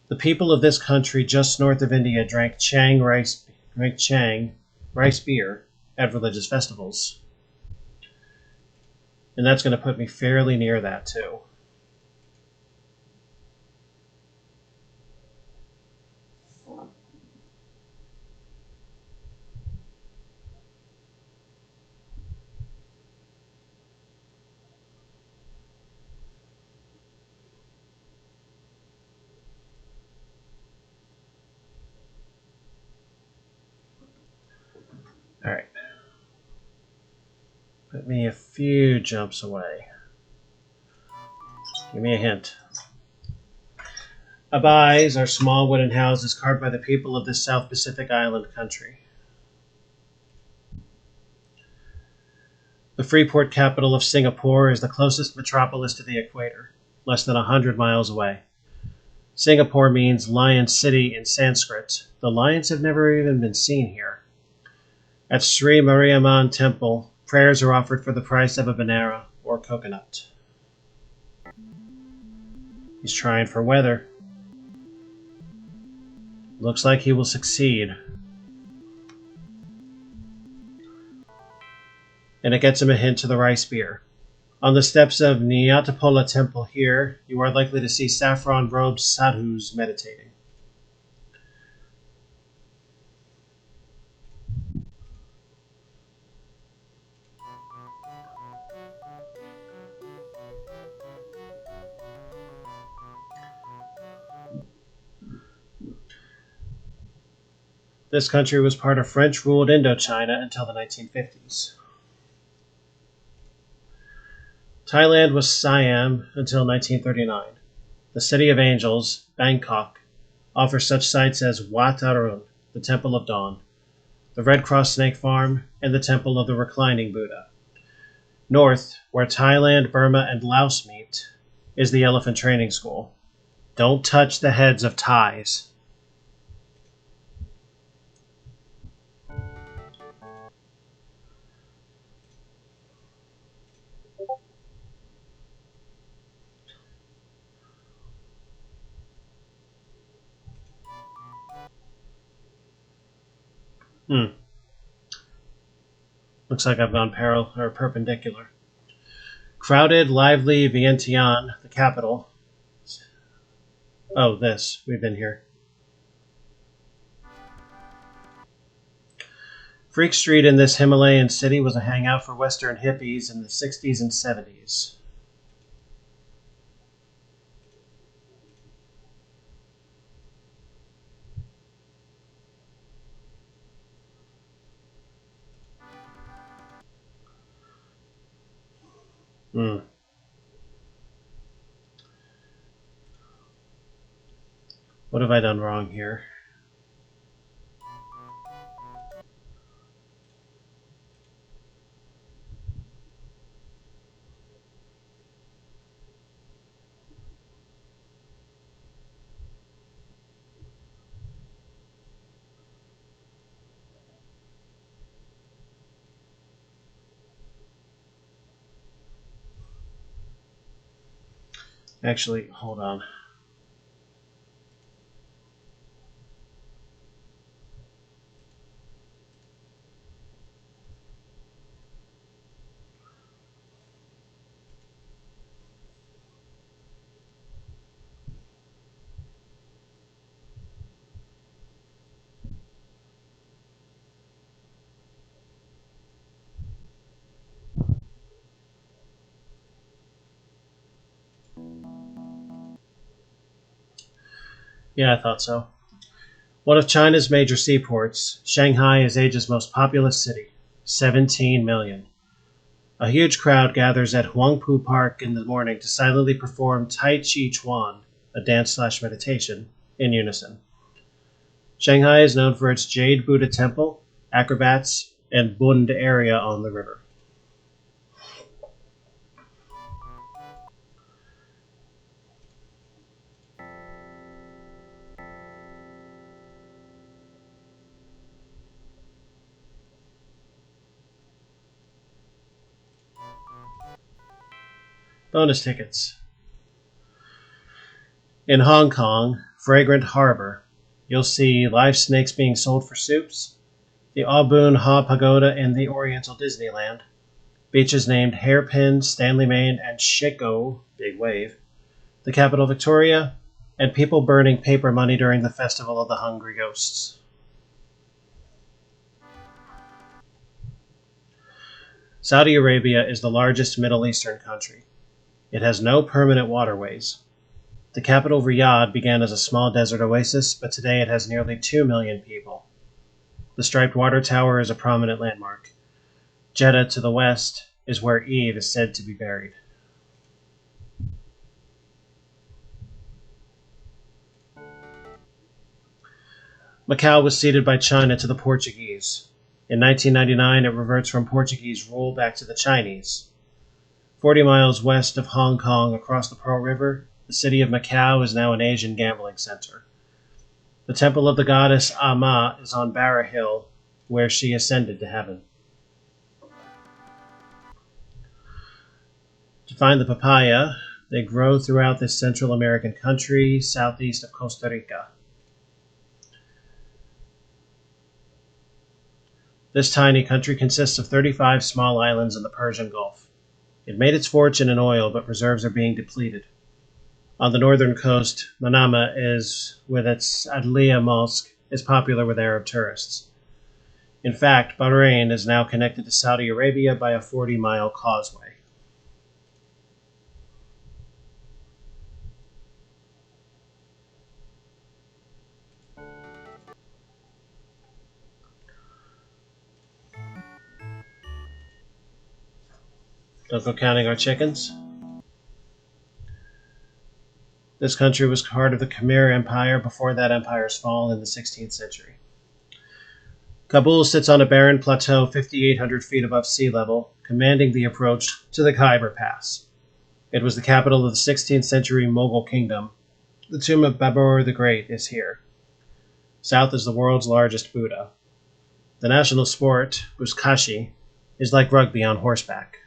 The people of this country just north of India drank Chang rice beer at religious festivals. And that's going to put me fairly near that too. All right. Put me a few jumps away. Give me a hint. Abais are small wooden houses carved by the people of this South Pacific island country. The Freeport capital of Singapore is the closest metropolis to the equator, less than 100 miles away. Singapore means Lion City in Sanskrit. The lions have never even been seen here. At Sri Mariamman Temple, prayers are offered for the price of a banana or coconut. He's trying for weather. Looks like he will succeed. And it gets him a hint to the rice beer. On the steps of Nyatapola Temple here, you are likely to see saffron-robed sadhus meditating. This country was part of French-ruled Indochina until the 1950s. Thailand was Siam until 1939. The City of Angels, Bangkok, offers such sites as Wat Arun, the Temple of Dawn, the Red Cross Snake Farm, and the Temple of the Reclining Buddha. North, where Thailand, Burma, and Laos meet, is the Elephant Training School. Don't touch the heads of Thais. Hmm. Looks like I've gone perpendicular. Crowded, lively Vientiane, the capital. Oh, this. We've been here. Freak Street in this Himalayan city was a hangout for Western hippies in the 60s and 70s. Hmm. What have I done wrong here? Actually, hold on. Yeah, I thought so. One of China's major seaports, Shanghai is Asia's most populous city, 17 million. A huge crowd gathers at Huangpu Park in the morning to silently perform Tai Chi Chuan, a dance/meditation, in unison. Shanghai is known for its Jade Buddha Temple, acrobats, and Bund area on the river. Bonus tickets. In Hong Kong, Fragrant Harbor, you'll see live snakes being sold for soups, the Aubun Ha Pagoda in the Oriental Disneyland, beaches named Hairpin, Stanley Main, and Shiko, Big Wave, the capital Victoria, and people burning paper money during the Festival of the Hungry Ghosts. Saudi Arabia is the largest Middle Eastern country. It has no permanent waterways. The capital, Riyadh, began as a small desert oasis, but today it has nearly 2 million people. The striped water tower is a prominent landmark. Jeddah to the west is where Eve is said to be buried. Macau was ceded by China to the Portuguese. In 1999, it reverts from Portuguese rule back to the Chinese. 40 miles west of Hong Kong across the Pearl River, the city of Macau is now an Asian gambling center. The temple of the goddess Ama is on Barra Hill, where she ascended to heaven. To find the papaya, they grow throughout this Central American country, southeast of Costa Rica. This tiny country consists of 35 small islands in the Persian Gulf. It made its fortune in oil, but reserves are being depleted. On the northern coast, Manama is, with its Adliya Mosque, is popular with Arab tourists. In fact, Bahrain is now connected to Saudi Arabia by a 40-mile causeway. Don't go counting our chickens. This country was part of the Khmer Empire before that empire's fall in the 16th century. Kabul sits on a barren plateau 5,800 feet above sea level, commanding the approach to the Khyber Pass. It was the capital of the 16th century Mughal kingdom. The tomb of Babur the Great is here. South is the world's largest Buddha. The national sport, buzkashi, is like rugby on horseback.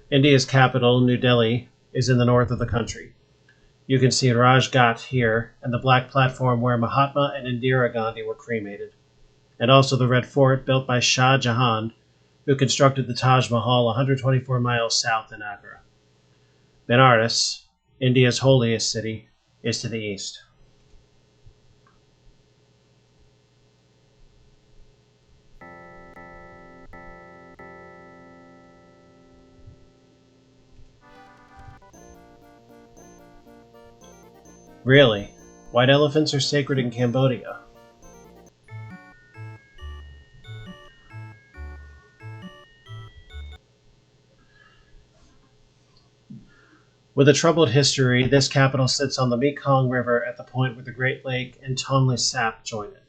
India's capital, New Delhi, is in the north of the country. You can see Raj Ghat here, and the black platform where Mahatma and Indira Gandhi were cremated, and also the Red Fort built by Shah Jahan, who constructed the Taj Mahal 124 miles south in Agra. Benares, India's holiest city, is to the east. Really? White elephants are sacred in Cambodia. With a troubled history, this capital sits on the Mekong River at the point where the Great Lake and Tonle Sap join it.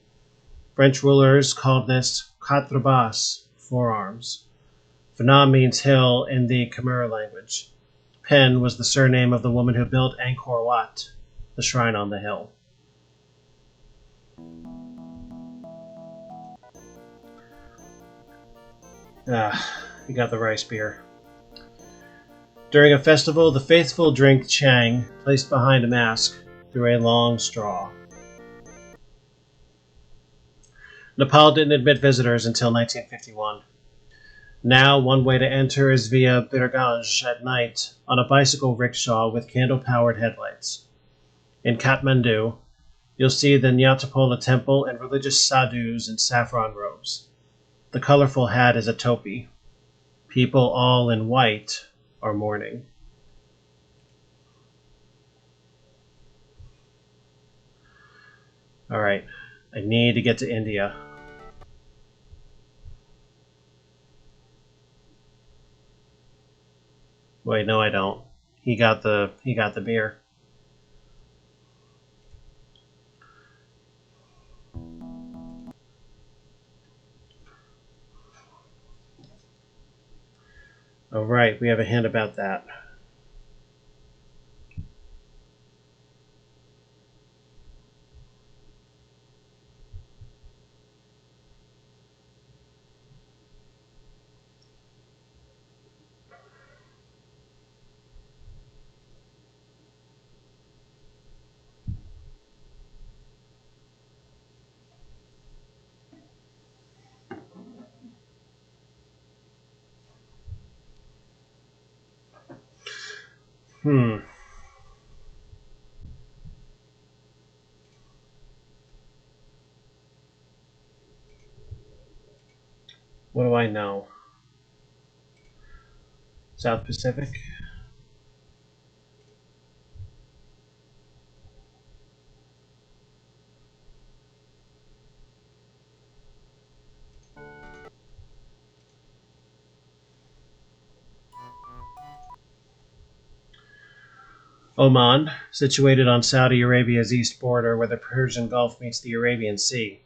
French rulers called this Quatre Bras, four-arms. Phnom means hill in the Khmer language. Pen was the surname of the woman who built Angkor Wat, the shrine on the hill. You got the rice beer. During a festival, the faithful drink chang, placed behind a mask, through a long straw. Nepal didn't admit visitors until 1951. Now, one way to enter is via Birganj at night on a bicycle rickshaw with candle-powered headlights. In Kathmandu, you'll see the Nyatapola temple and religious sadhus in saffron robes. The colorful hat is a topi. People all in white are mourning. All right, I need to get to India. Wait, no, I don't. He got the beer. All right, we have a hint about that. What do I know? South Pacific? Oman, situated on Saudi Arabia's east border where the Persian Gulf meets the Arabian Sea,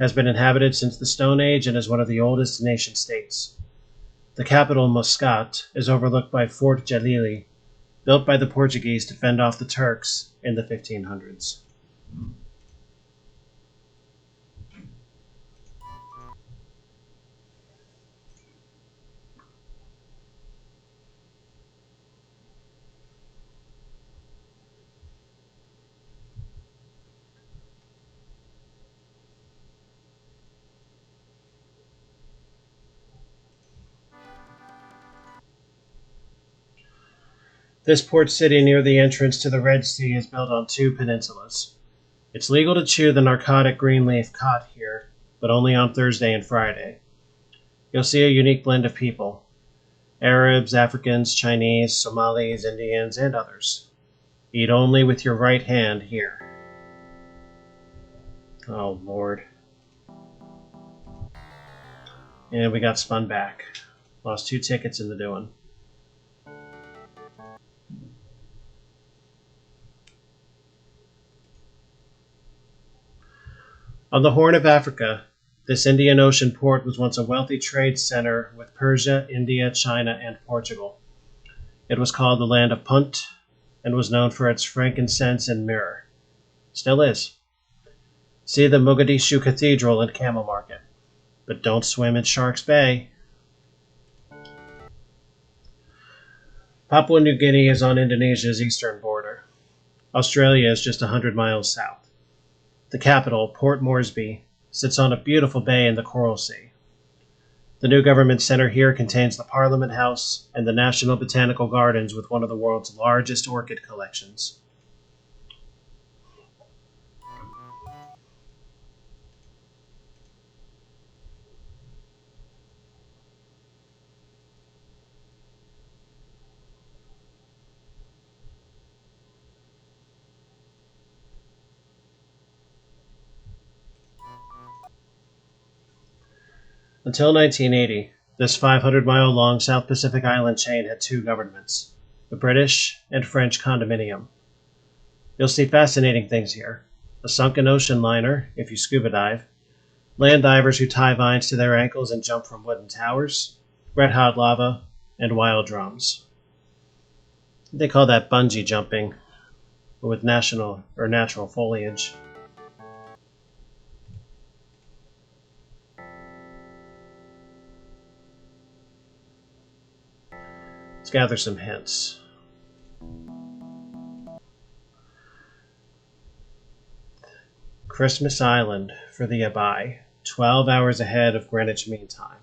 has been inhabited since the Stone Age and is one of the oldest nation-states. The capital, Muscat, is overlooked by Fort Jalili, built by the Portuguese to fend off the Turks in the 1500s. This port city near the entrance to the Red Sea is built on two peninsulas. It's legal to chew the narcotic green leaf khat here, but only on Thursday and Friday. You'll see a unique blend of people: Arabs, Africans, Chinese, Somalis, Indians, and others. Eat only with your right hand here. Oh, Lord. And we got spun back. Lost 2 tickets in the doing. On the Horn of Africa, this Indian Ocean port was once a wealthy trade center with Persia, India, China, and Portugal. It was called the Land of Punt and was known for its frankincense and myrrh. Still is. See the Mogadishu Cathedral and Camel Market. But don't swim in Shark's Bay. Papua New Guinea is on Indonesia's eastern border. Australia is just 100 miles south. The capital, Port Moresby, sits on a beautiful bay in the Coral Sea. The new government center here contains the Parliament House and the National Botanical Gardens with one of the world's largest orchid collections. Until 1980, this 500-mile-long South Pacific island chain had two governments, the British and French condominium. You'll see fascinating things here. A sunken ocean liner, if you scuba dive, land divers who tie vines to their ankles and jump from wooden towers, red-hot lava, and wild drums. They call that bungee jumping, with natural foliage. Let's gather some hints. Christmas Island for the Abai, 12 hours ahead of Greenwich Mean Time.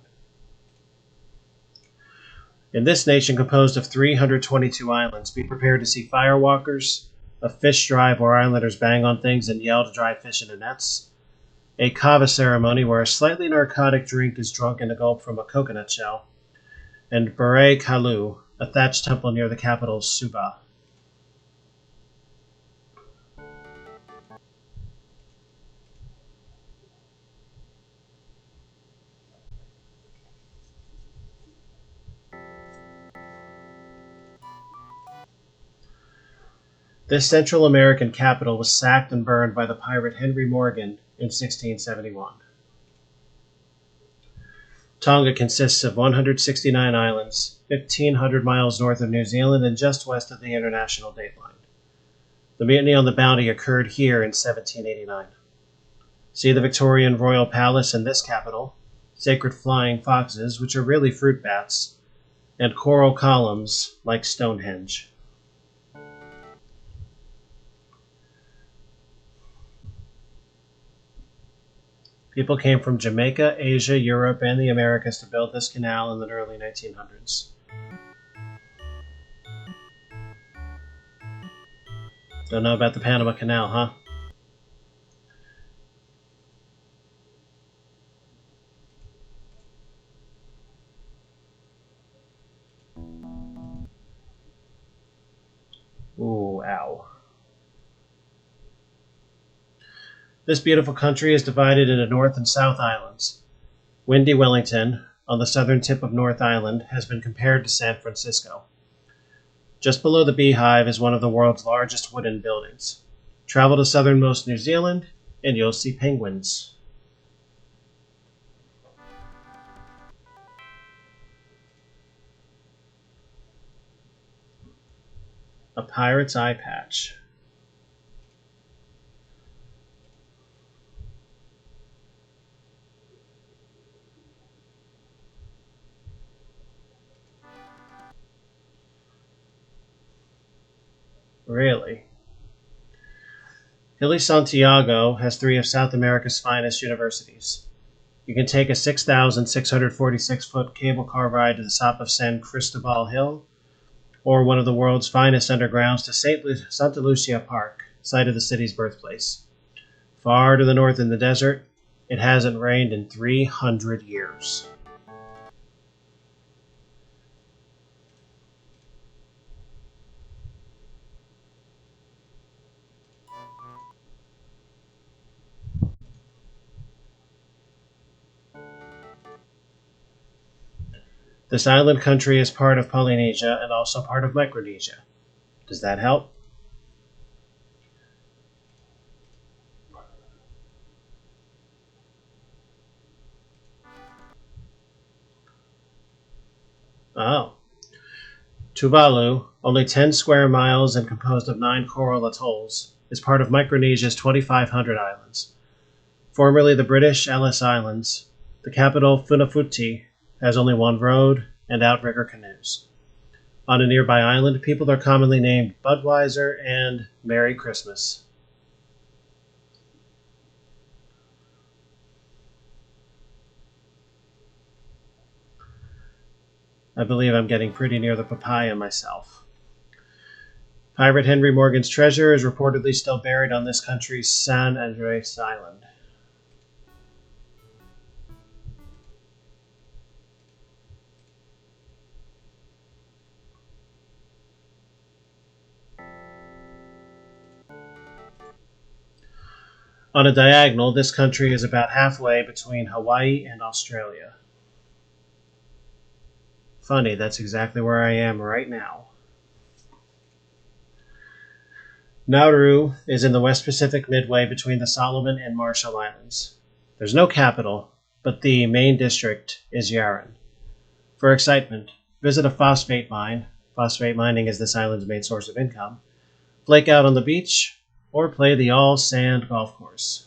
In this nation composed of 322 islands, be prepared to see firewalkers, a fish drive where islanders bang on things and yell to drive fish into nets, a kava ceremony where a slightly narcotic drink is drunk in a gulp from a coconut shell, and Beret Kalu, a thatched temple near the capital Suba. This Central American capital was sacked and burned by the pirate Henry Morgan in 1671. Tonga consists of 169 islands, 1,500 miles north of New Zealand and just west of the international dateline. The mutiny on the Bounty occurred here in 1789. See the Victorian Royal Palace in this capital, sacred flying foxes, which are really fruit bats, and coral columns like Stonehenge. People came from Jamaica, Asia, Europe, and the Americas to build this canal in the early 1900s. Don't know about the Panama Canal, huh? Ooh, ow. This beautiful country is divided into North and South Islands. Windy Wellington, on the southern tip of North Island, has been compared to San Francisco. Just below the Beehive is one of the world's largest wooden buildings. Travel to southernmost New Zealand, and you'll see penguins. A pirate's eye patch. Really? Hilly Santiago has three of South America's finest universities. You can take a 6,646-foot cable car ride to the top of San Cristobal Hill, or one of the world's finest undergrounds to Santa Lucia Park, site of the city's birthplace. Far to the north in the desert, it hasn't rained in 300 years. This island country is part of Polynesia and also part of Micronesia. Does that help? Oh. Tuvalu, only 10 square miles and composed of 9 coral atolls, is part of Micronesia's 2,500 islands. Formerly the British Ellis Islands, the capital Funafuti has only one road and outrigger canoes. On a nearby island, people are commonly named Budweiser and Merry Christmas. I believe I'm getting pretty near the papaya myself. Pirate Henry Morgan's treasure is reportedly still buried on this country's San Andres Island. On a diagonal, this country is about halfway between Hawaii and Australia. Funny, that's exactly where I am right now. Nauru is in the West Pacific midway between the Solomon and Marshall Islands. There's no capital, but the main district is Yaren. For excitement, visit a phosphate mine. Phosphate mining is this island's main source of income. Flake out on the beach, or play the all-sand golf course.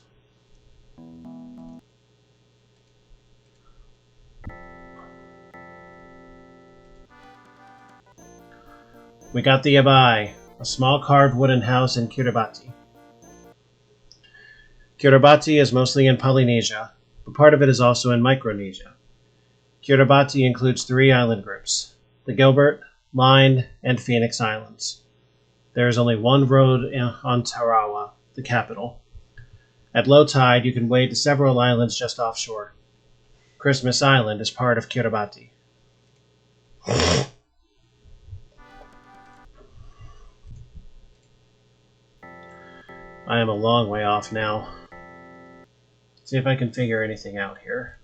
We got the Yabai, a small carved wooden house in Kiribati. Kiribati is mostly in Polynesia, but part of it is also in Micronesia. Kiribati includes 3 island groups, the Gilbert, Line, and Phoenix Islands. There is only one road on Tarawa, the capital. At low tide, you can wade to several islands just offshore. Christmas Island is part of Kiribati. I am a long way off now. See if I can figure anything out here.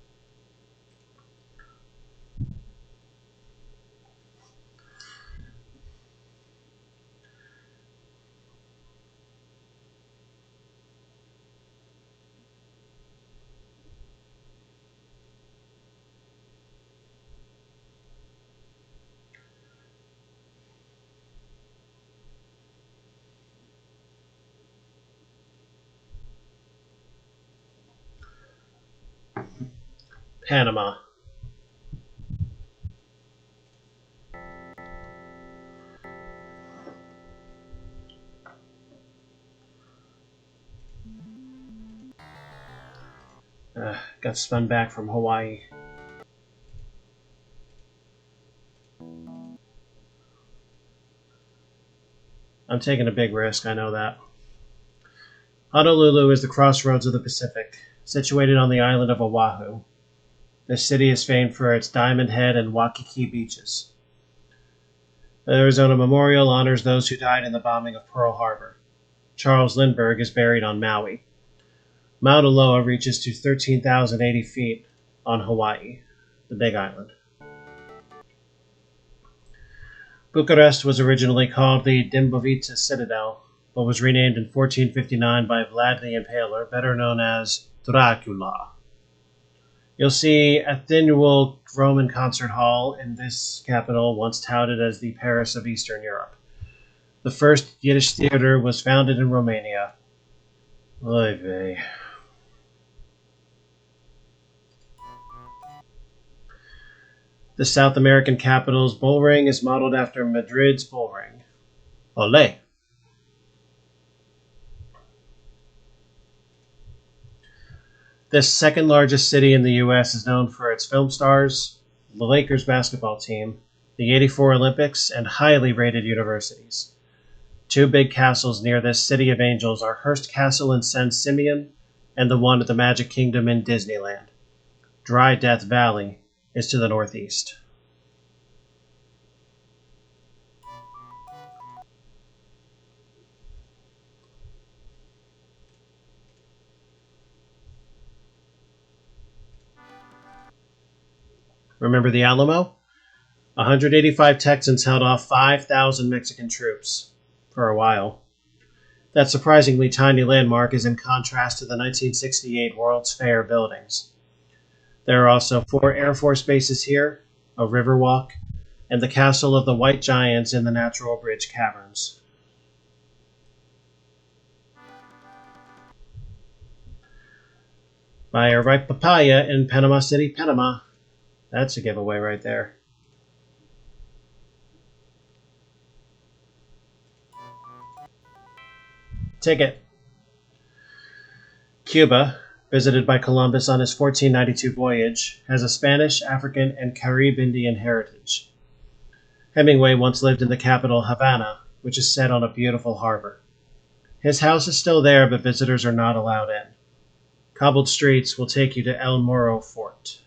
Panama. Got spun back from Hawaii. I'm taking a big risk, I know that. Honolulu is the crossroads of the Pacific, situated on the island of Oahu. This city is famed for its Diamond Head and Waikiki beaches. The Arizona Memorial honors those who died in the bombing of Pearl Harbor. Charles Lindbergh is buried on Maui. Mauna Loa reaches to 13,080 feet on Hawaii, the Big Island. Bucharest was originally called the Dâmbovița Citadel, but was renamed in 1459 by Vlad the Impaler, better known as Dracula. You'll see Athenual Roman Concert Hall in this capital, once touted as the Paris of Eastern Europe. The first Yiddish theater was founded in Romania. Oy vey. The South American capital's bull ring is modeled after Madrid's bull ring. Olé! This second largest city in the U.S. is known for its film stars, the Lakers basketball team, the '84 Olympics, and highly rated universities. 2 big castles near this city of angels are Hearst Castle in San Simeon and the one at the Magic Kingdom in Disneyland. Dry Death Valley is to the northeast. Remember the Alamo? 185 Texans held off 5,000 Mexican troops for a while. That surprisingly tiny landmark is in contrast to the 1968 World's Fair buildings. There are also 4 Air Force bases here, a river walk, and the castle of the White Giants in the Natural Bridge Caverns. Buy a ripe papaya in Panama City, Panama. That's a giveaway right there. Ticket. Cuba, visited by Columbus on his 1492 voyage, has a Spanish, African, and Carib Indian heritage. Hemingway once lived in the capital, Havana, which is set on a beautiful harbor. His house is still there, but visitors are not allowed in. Cobbled streets will take you to El Morro Fort.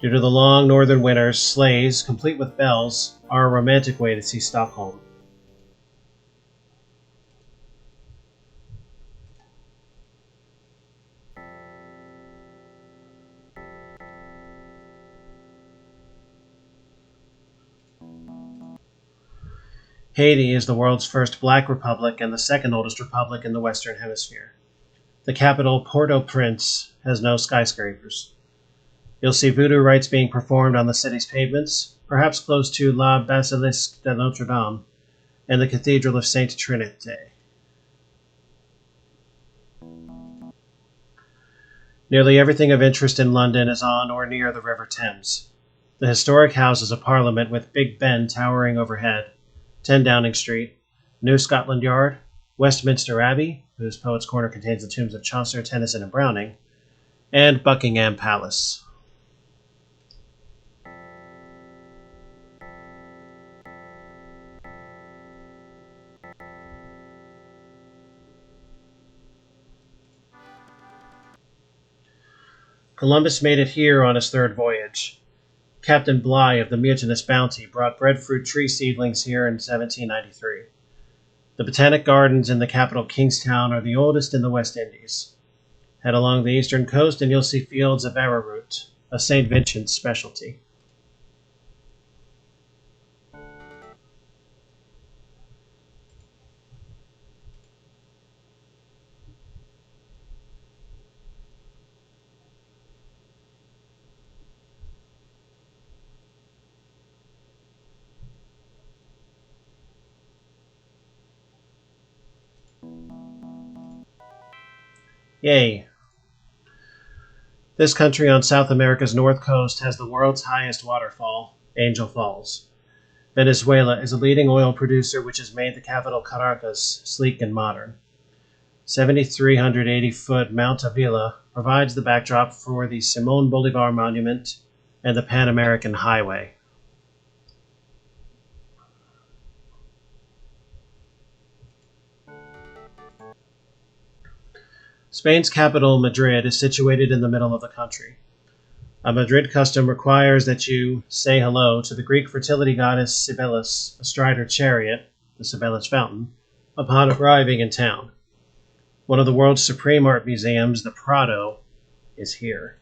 Due to the long northern winters, sleighs, complete with bells, are a romantic way to see Stockholm. Haiti is the world's first black republic and the second oldest republic in the Western Hemisphere. The capital, Port-au-Prince, has no skyscrapers. You'll see voodoo rites being performed on the city's pavements, perhaps close to La Basilique de Notre Dame and the Cathedral of Sainte Trinité. Nearly everything of interest in London is on or near the River Thames. The historic Houses of Parliament with Big Ben towering overhead, 10 Downing Street, New Scotland Yard, Westminster Abbey, whose Poets' Corner contains the tombs of Chaucer, Tennyson, and Browning, and Buckingham Palace. Columbus made it here on his third voyage. Captain Bligh of the mutinous Bounty brought breadfruit tree seedlings here in 1793. The Botanic Gardens in the capital Kingstown are the oldest in the West Indies. Head along the eastern coast and you'll see fields of arrowroot, a St. Vincent's specialty. Yay! This country on South America's north coast has the world's highest waterfall, Angel Falls. Venezuela is a leading oil producer which has made the capital Caracas sleek and modern. 7,380-foot Mount Avila provides the backdrop for the Simón Bolívar Monument and the Pan American Highway. Spain's capital, Madrid, is situated in the middle of the country. A Madrid custom requires that you say hello to the Greek fertility goddess Cybele astride her chariot, the Cybele's Fountain, upon arriving in town. One of the world's supreme art museums, the Prado, is here.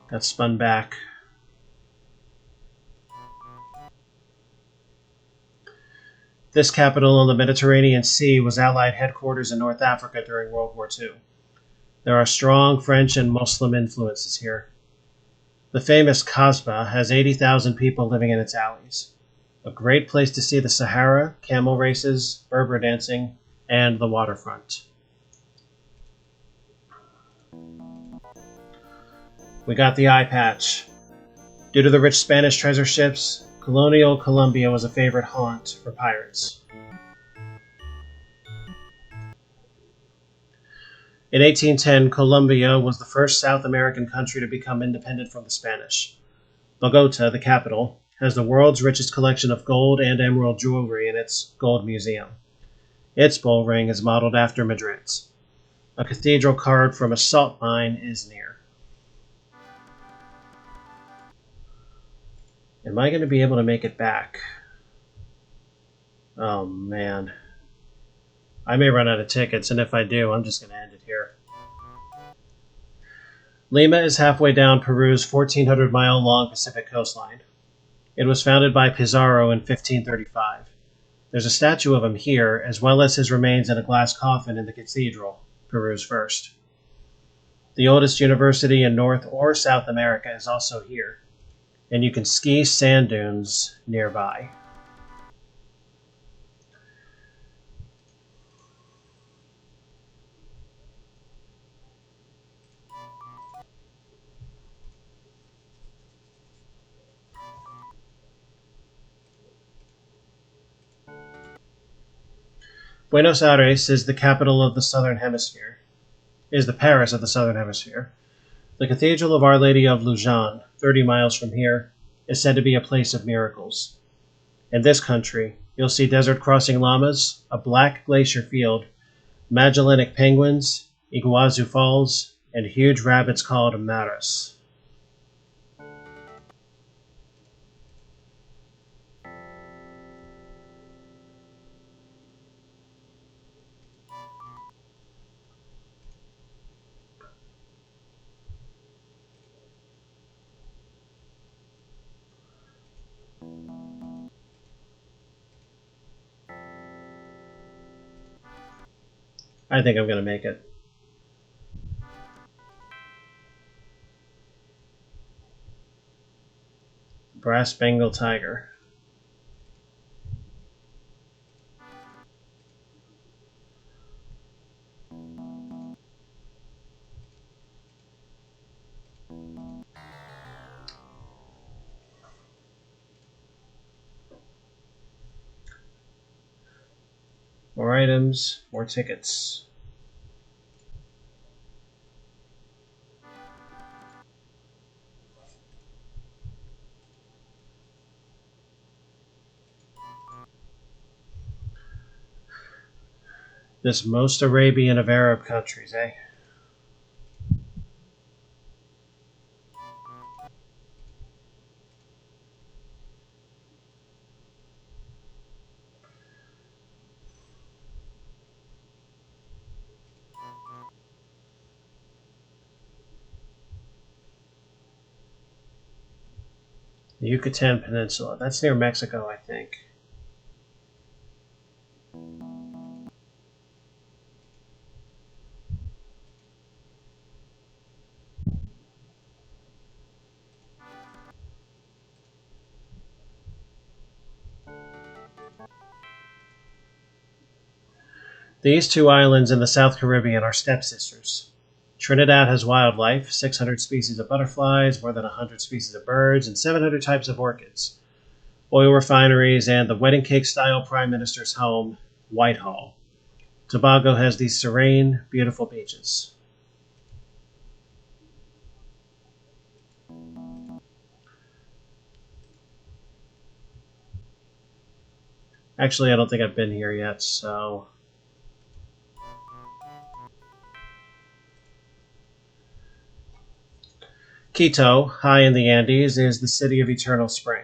Got spun back. This capital on the Mediterranean Sea was Allied headquarters in North Africa during World War II. There are strong French and Muslim influences here. The famous Kasbah has 80,000 people living in its alleys. A great place to see the Sahara, camel races, Berber dancing, and the waterfront. We got the eye patch. Due to the rich Spanish treasure ships, colonial Colombia was a favorite haunt for pirates. In 1810, Colombia was the first South American country to become independent from the Spanish. Bogota, the capital, has the world's richest collection of gold and emerald jewelry in its gold museum. Its bull ring is modeled after Madrid's. A cathedral carved from a salt mine is near. Am I going to be able to make it back? Oh, man. I may run out of tickets, and if I do, I'm just going to end it here. Lima is halfway down Peru's 1,400-mile-long Pacific coastline. It was founded by Pizarro in 1535. There's a statue of him here, as well as his remains in a glass coffin in the cathedral, Peru's first. The oldest university in North or South America is also here, and you can ski sand dunes nearby. Buenos Aires is the capital of the Southern Hemisphere, is the Paris of the Southern Hemisphere. The Cathedral of Our Lady of Lujan, 30 miles from here, is said to be a place of miracles. In this country, you'll see desert-crossing llamas, a black glacier field, Magellanic penguins, Iguazu Falls, and huge rabbits called maras. I think I'm going to make it. Brass Bengal tiger. More items, more tickets. This most Arabian of Arab countries, eh? The Yucatan Peninsula. That's near Mexico, I think. These two islands in the South Caribbean are stepsisters. Trinidad has wildlife, 600 species of butterflies, more than 100 species of birds, and 700 types of orchids, oil refineries, and the wedding cake-style prime minister's home, Whitehall. Tobago has these serene, beautiful beaches. Actually, I don't think I've been here yet, so... Quito, high in the Andes, is the city of eternal spring.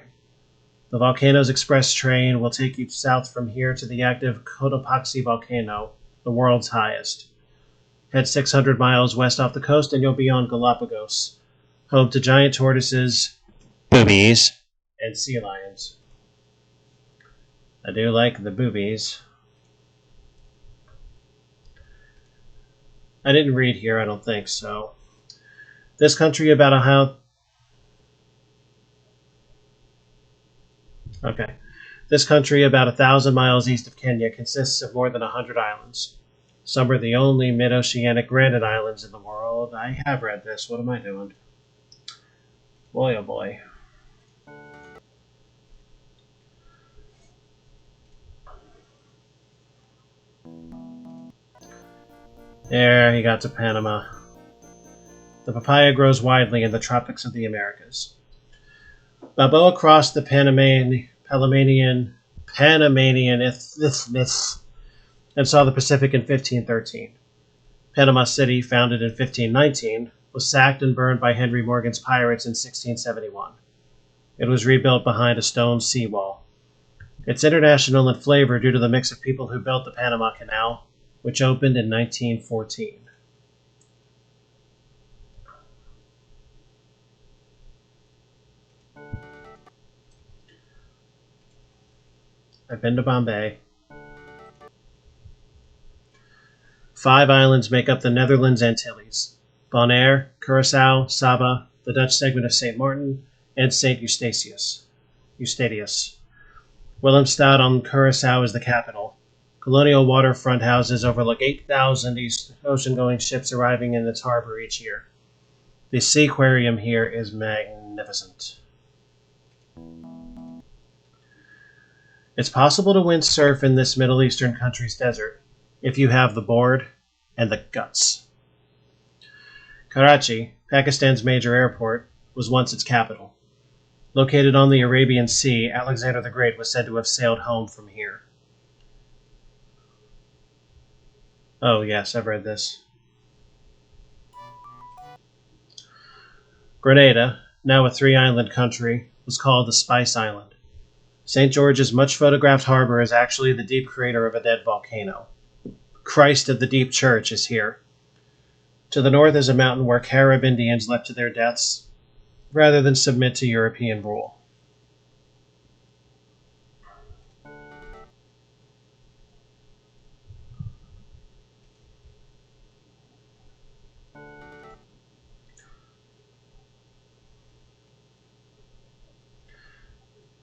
The Volcanoes Express train will take you south from here to the active Cotopaxi volcano, the world's highest. Head 600 miles west off the coast and you'll be on Galapagos, home to giant tortoises, boobies, and sea lions. I do like the boobies. I didn't read here, I don't think so. This country about a how... Okay. This country, about 1,000 miles east of Kenya, consists of more than 100 islands. Some are the only mid-oceanic granite islands in the world. I have read this. What am I doing? Boy, oh boy. There, he got to Panama. The papaya grows widely in the tropics of the Americas. Balboa crossed the Panamanian Isthmus and saw the Pacific in 1513. Panama City, founded in 1519, was sacked and burned by Henry Morgan's pirates in 1671. It was rebuilt behind a stone seawall. It's international in flavor due to the mix of people who built the Panama Canal, which opened in 1914. I've been to Bombay. 5 islands make up the Netherlands Antilles: Bonaire, Curaçao, Saba, the Dutch segment of St. Martin, and St. Eustatius. Willemstad on Curaçao is the capital. Colonial waterfront houses overlook 8,000 ocean-going ships arriving in its harbor each year. The seaquarium here is magnificent. It's possible to windsurf in this Middle Eastern country's desert if you have the board and the guts. Karachi, Pakistan's major airport, was once its capital. Located on the Arabian Sea, Alexander the Great was said to have sailed home from here. Oh, yes, I've read this. Grenada, now a three-island country, was called the Spice Island. St. George's much-photographed harbor is actually the deep crater of a dead volcano. Christ of the Deep Church is here. To the north is a mountain where Carib Indians leapt to their deaths, rather than submit to European rule.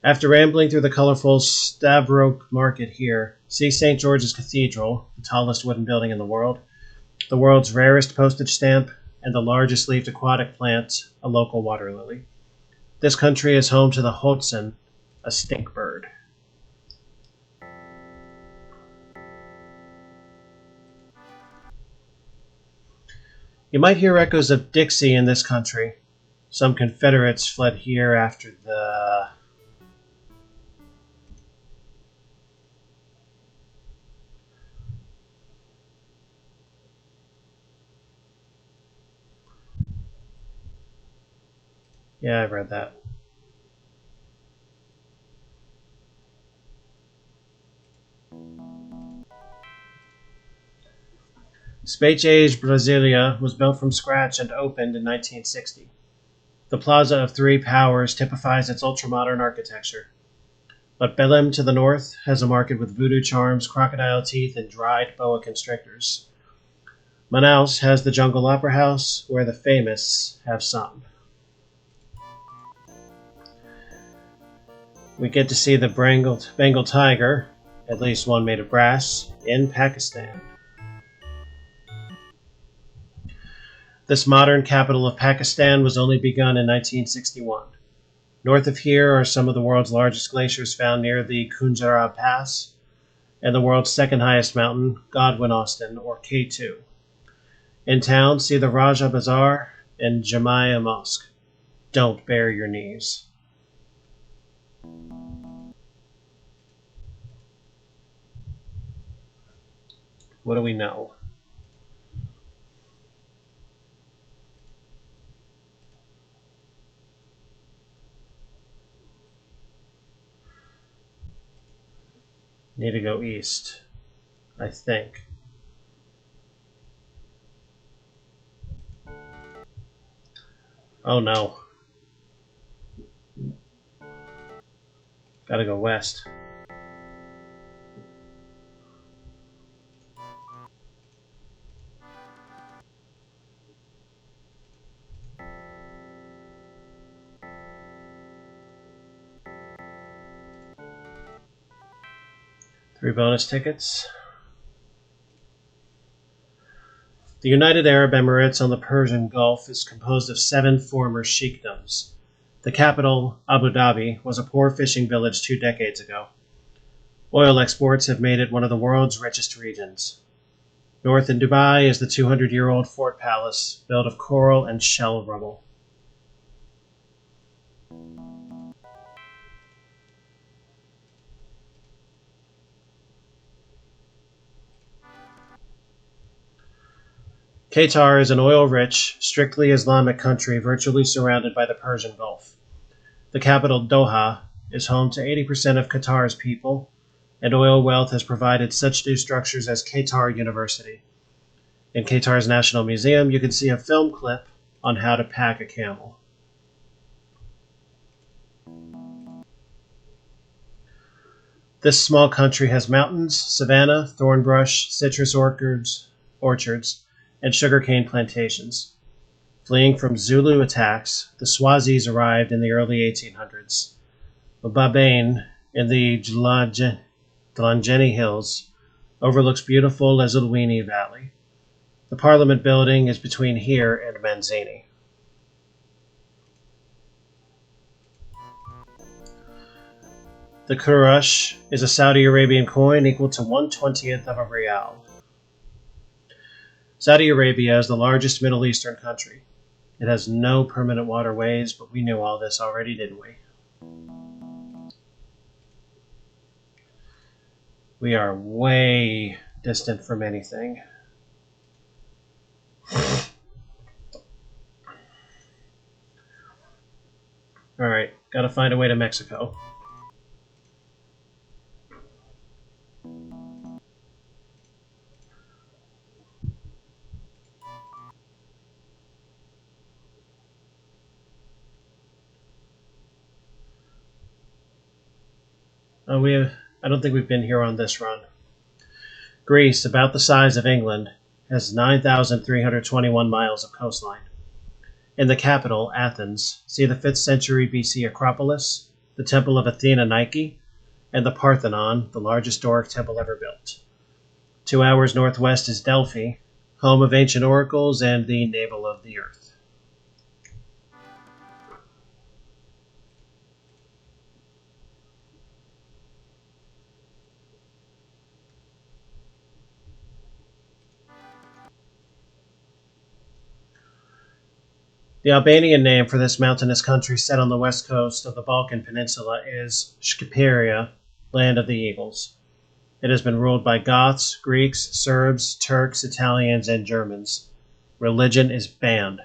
After rambling through the colorful Stavro Market here, see St. George's Cathedral, the tallest wooden building in the world's rarest postage stamp, and the largest leafed aquatic plant, a local water lily. This country is home to the Hotsen, a stink bird. You might hear echoes of Dixie in this country. Some Confederates fled here after the... Yeah, I've read that. Space-age Brasilia was built from scratch and opened in 1960. The Plaza of Three Powers typifies its ultramodern architecture. But Belém to the north has a market with voodoo charms, crocodile teeth, and dried boa constrictors. Manaus has the Jungle Opera House, where the famous have sung. We get to see the Bengal tiger, at least one made of brass, in Pakistan. This modern capital of Pakistan was only begun in 1961. North of here are some of the world's largest glaciers found near the Khunjerab Pass, and the world's second highest mountain, Godwin Austen, or K2. In town, see the Raja Bazaar and Jamia Mosque. Don't bare your knees. What do we know? Need to go east, I think. Oh no. Gotta go west. Three bonus tickets. The United Arab Emirates on the Persian Gulf is composed of 7 former sheikdoms. The capital, Abu Dhabi, was a poor fishing village 2 decades ago. Oil exports have made it one of the world's richest regions. North in Dubai is the 200-year-old Fort Palace, built of coral and shell rubble. Qatar is an oil-rich, strictly Islamic country virtually surrounded by the Persian Gulf. The capital, Doha, is home to 80% of Qatar's people, and oil wealth has provided such new structures as Qatar University. In Qatar's National Museum, you can see a film clip on how to pack a camel. This small country has mountains, savanna, thornbrush, citrus orchards, and sugarcane plantations. Fleeing from Zulu attacks, the Swazis arrived in the early 1800s. Babane, in the Dlangeni Hills, overlooks beautiful Lazulwini Valley. The Parliament building is between here and Manzini. The kurush is a Saudi Arabian coin equal to 1/20th of a rial. Saudi Arabia is the largest Middle Eastern country. It has no permanent waterways, but we knew all this already, didn't we? We are way distant from anything. Alright, gotta find a way to Mexico. I don't think we've been here on this run. Greece, about the size of England, has 9,321 miles of coastline. In the capital, Athens, see the 5th century BC Acropolis, the Temple of Athena Nike, and the Parthenon, the largest Doric temple ever built. 2 hours northwest is Delphi, home of ancient oracles and the navel of the earth. The Albanian name for this mountainous country set on the west coast of the Balkan Peninsula is Shqiperia, land of the eagles. It has been ruled by Goths, Greeks, Serbs, Turks, Italians, and Germans. Religion is banned.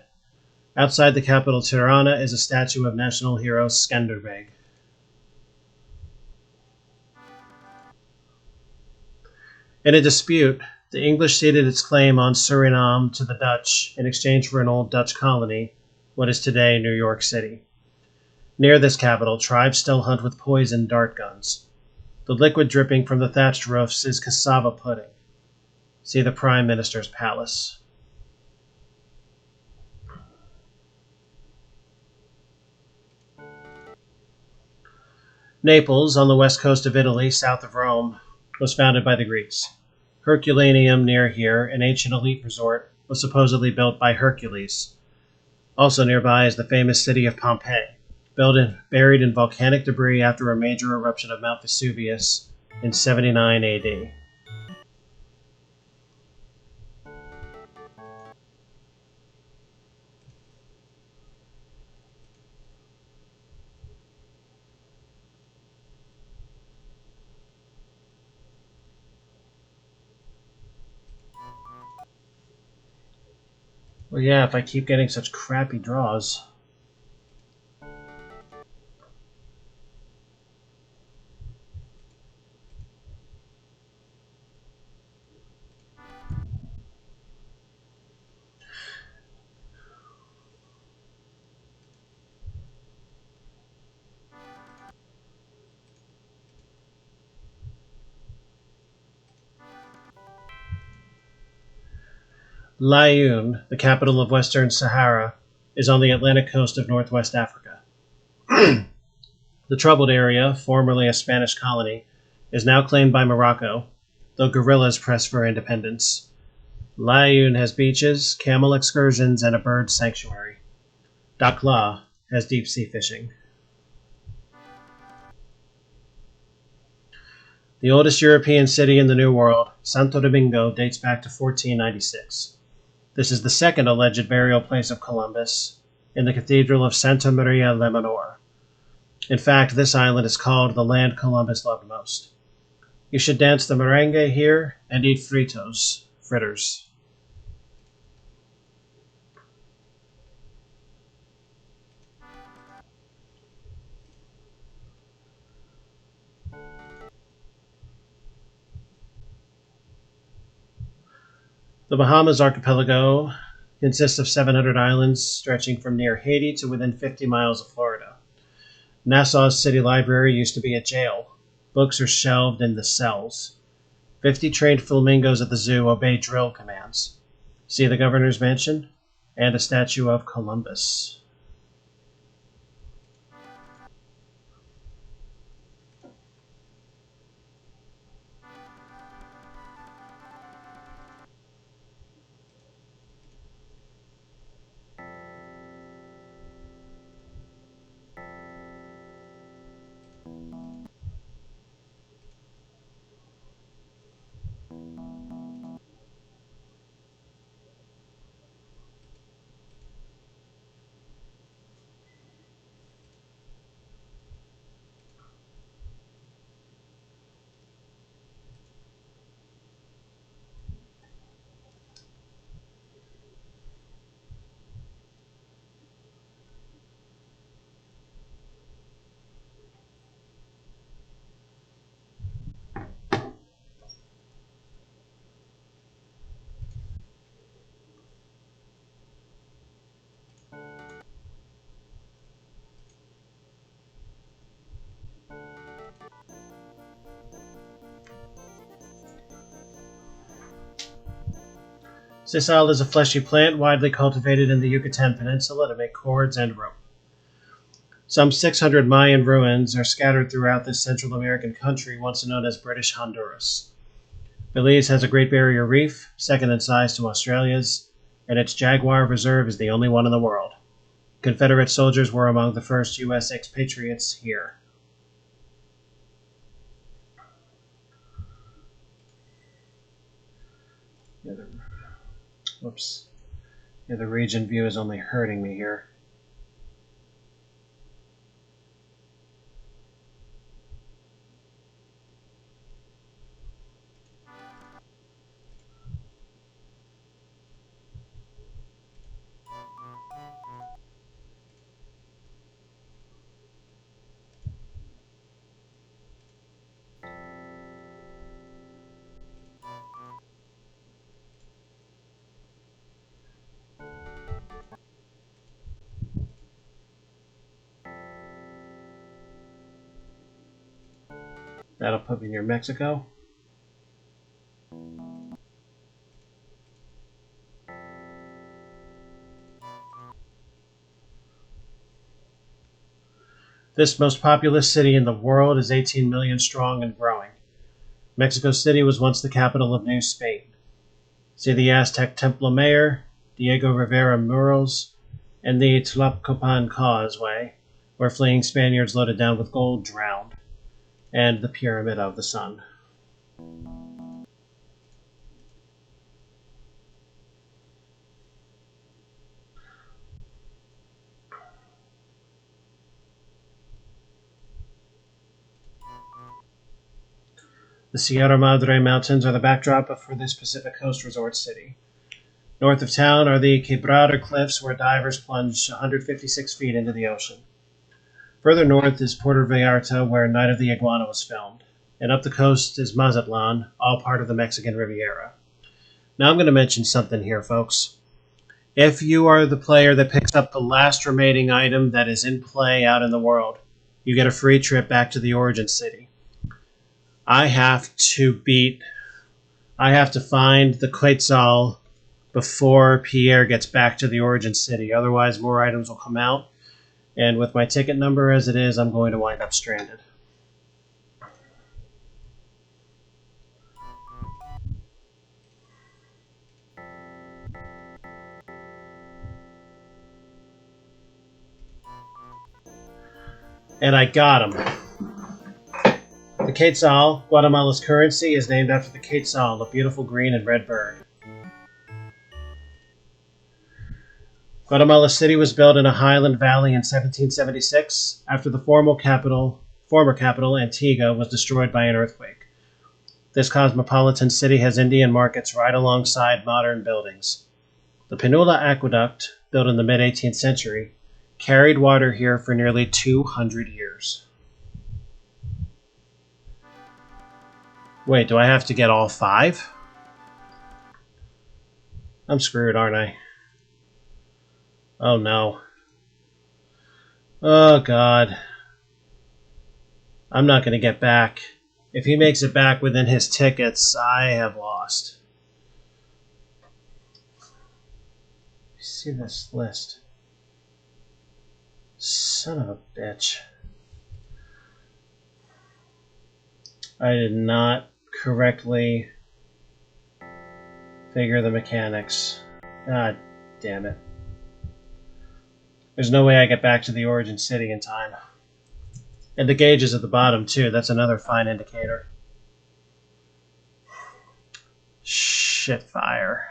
Outside the capital Tirana is a statue of national hero Skanderbeg. In a dispute, the English ceded its claim on Suriname to the Dutch in exchange for an old Dutch colony, what is today New York City. Near this capital, tribes still hunt with poison dart guns. The liquid dripping from the thatched roofs is cassava pudding. See the Prime Minister's palace. Naples, on the west coast of Italy, south of Rome, was founded by the Greeks. Herculaneum, near here, an ancient elite resort, was supposedly built by Hercules. Also nearby is the famous city of Pompeii, buried in volcanic debris after a major eruption of Mount Vesuvius in 79 AD. Well, yeah, if I keep getting such crappy draws. Laayoune, the capital of Western Sahara, is on the Atlantic coast of northwest Africa. The troubled area, formerly a Spanish colony, is now claimed by Morocco, though guerrillas press for independence. Laayoune has beaches, camel excursions, and a bird sanctuary. Dakhla has deep-sea fishing. The oldest European city in the New World, Santo Domingo, dates back to 1496. This is the second alleged burial place of Columbus, in the Cathedral of Santa Maria la Menor. In fact, this island is called the land Columbus loved most. You should dance the merengue here and eat fritters. The Bahamas Archipelago consists of 700 islands stretching from near Haiti to within 50 miles of Florida. Nassau's city library used to be a jail. Books are shelved in the cells. 50 trained flamingos at the zoo obey drill commands. See the governor's mansion and a statue of Columbus. Sisal is a fleshy plant widely cultivated in the Yucatan Peninsula to make cords and rope. Some 600 Mayan ruins are scattered throughout this Central American country, once known as British Honduras. Belize has a Great Barrier Reef, second in size to Australia's, and its jaguar reserve is the only one in the world. Confederate soldiers were among the first U.S. expatriates here. Whoops. Yeah, the region view is only hurting me here. That'll put me near Mexico. This most populous city in the world is 18 million strong and growing. Mexico City was once the capital of New Spain. See the Aztec Templo Mayor, Diego Rivera murals, and the Tlacopan Causeway, where fleeing Spaniards loaded down with gold drowned, and the Pyramid of the Sun. The Sierra Madre Mountains are the backdrop for this Pacific Coast resort city. North of town are the Quebrada Cliffs, where divers plunge 156 feet into the ocean. Further north is Puerto Vallarta, where Night of the Iguana was filmed. And up the coast is Mazatlan, all part of the Mexican Riviera. Now I'm going to mention something here, folks. If you are the player that picks up the last remaining item that is in play out in the world, you get a free trip back to the origin city. I have to find the Quetzal before Pierre gets back to the origin city. Otherwise, more items will come out. And with my ticket number as it is, I'm going to wind up stranded. And I got him. The Quetzal, Guatemala's currency, is named after the Quetzal, a beautiful green and red bird. Guatemala City was built in a highland valley in 1776 after the former capital, Antigua, was destroyed by an earthquake. This cosmopolitan city has Indian markets right alongside modern buildings. The Pinula Aqueduct, built in the mid-18th century, carried water here for nearly 200 years. Wait, do I have to get all 5? I'm screwed, aren't I? Oh no. Oh god. I'm not going to get back. If he makes it back within his tickets, I have lost. See this list. Son of a bitch. I did not correctly figure the mechanics. God damn it. There's no way I get back to the origin city in time. And the gauge is at the bottom too. That's another fine indicator. Shit fire.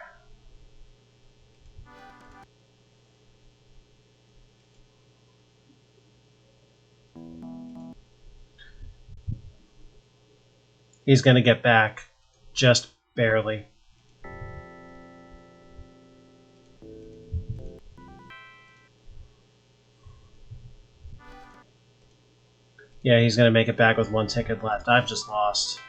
He's going to get back. Just barely. Yeah, he's going to make it back with 1 ticket left. I've just lost.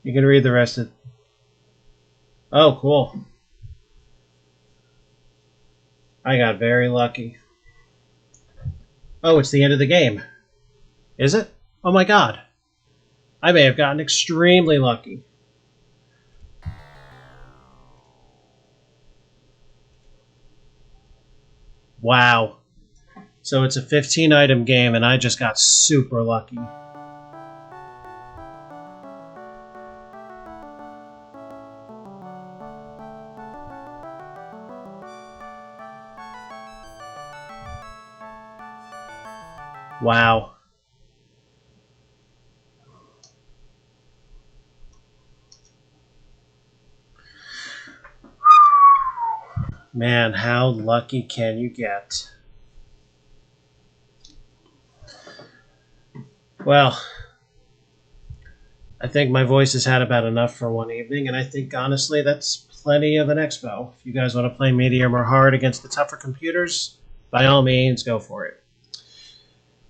You can read the rest of... Oh, cool. I got very lucky. Oh, it's the end of the game. Is it? Oh my god. I may have gotten extremely lucky. Wow. So it's a 15-item game, and I just got super lucky. Wow. Man, how lucky can you get? Well, I think my voice has had about enough for one evening, and I think, honestly, that's plenty of an expo. If you guys want to play medium or hard against the tougher computers, by all means, go for it.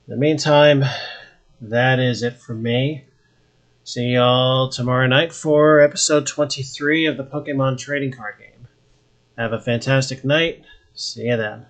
In the meantime, that is it for me. See y'all tomorrow night for episode 23 of the Pokemon trading card game. Have a fantastic night. See you then.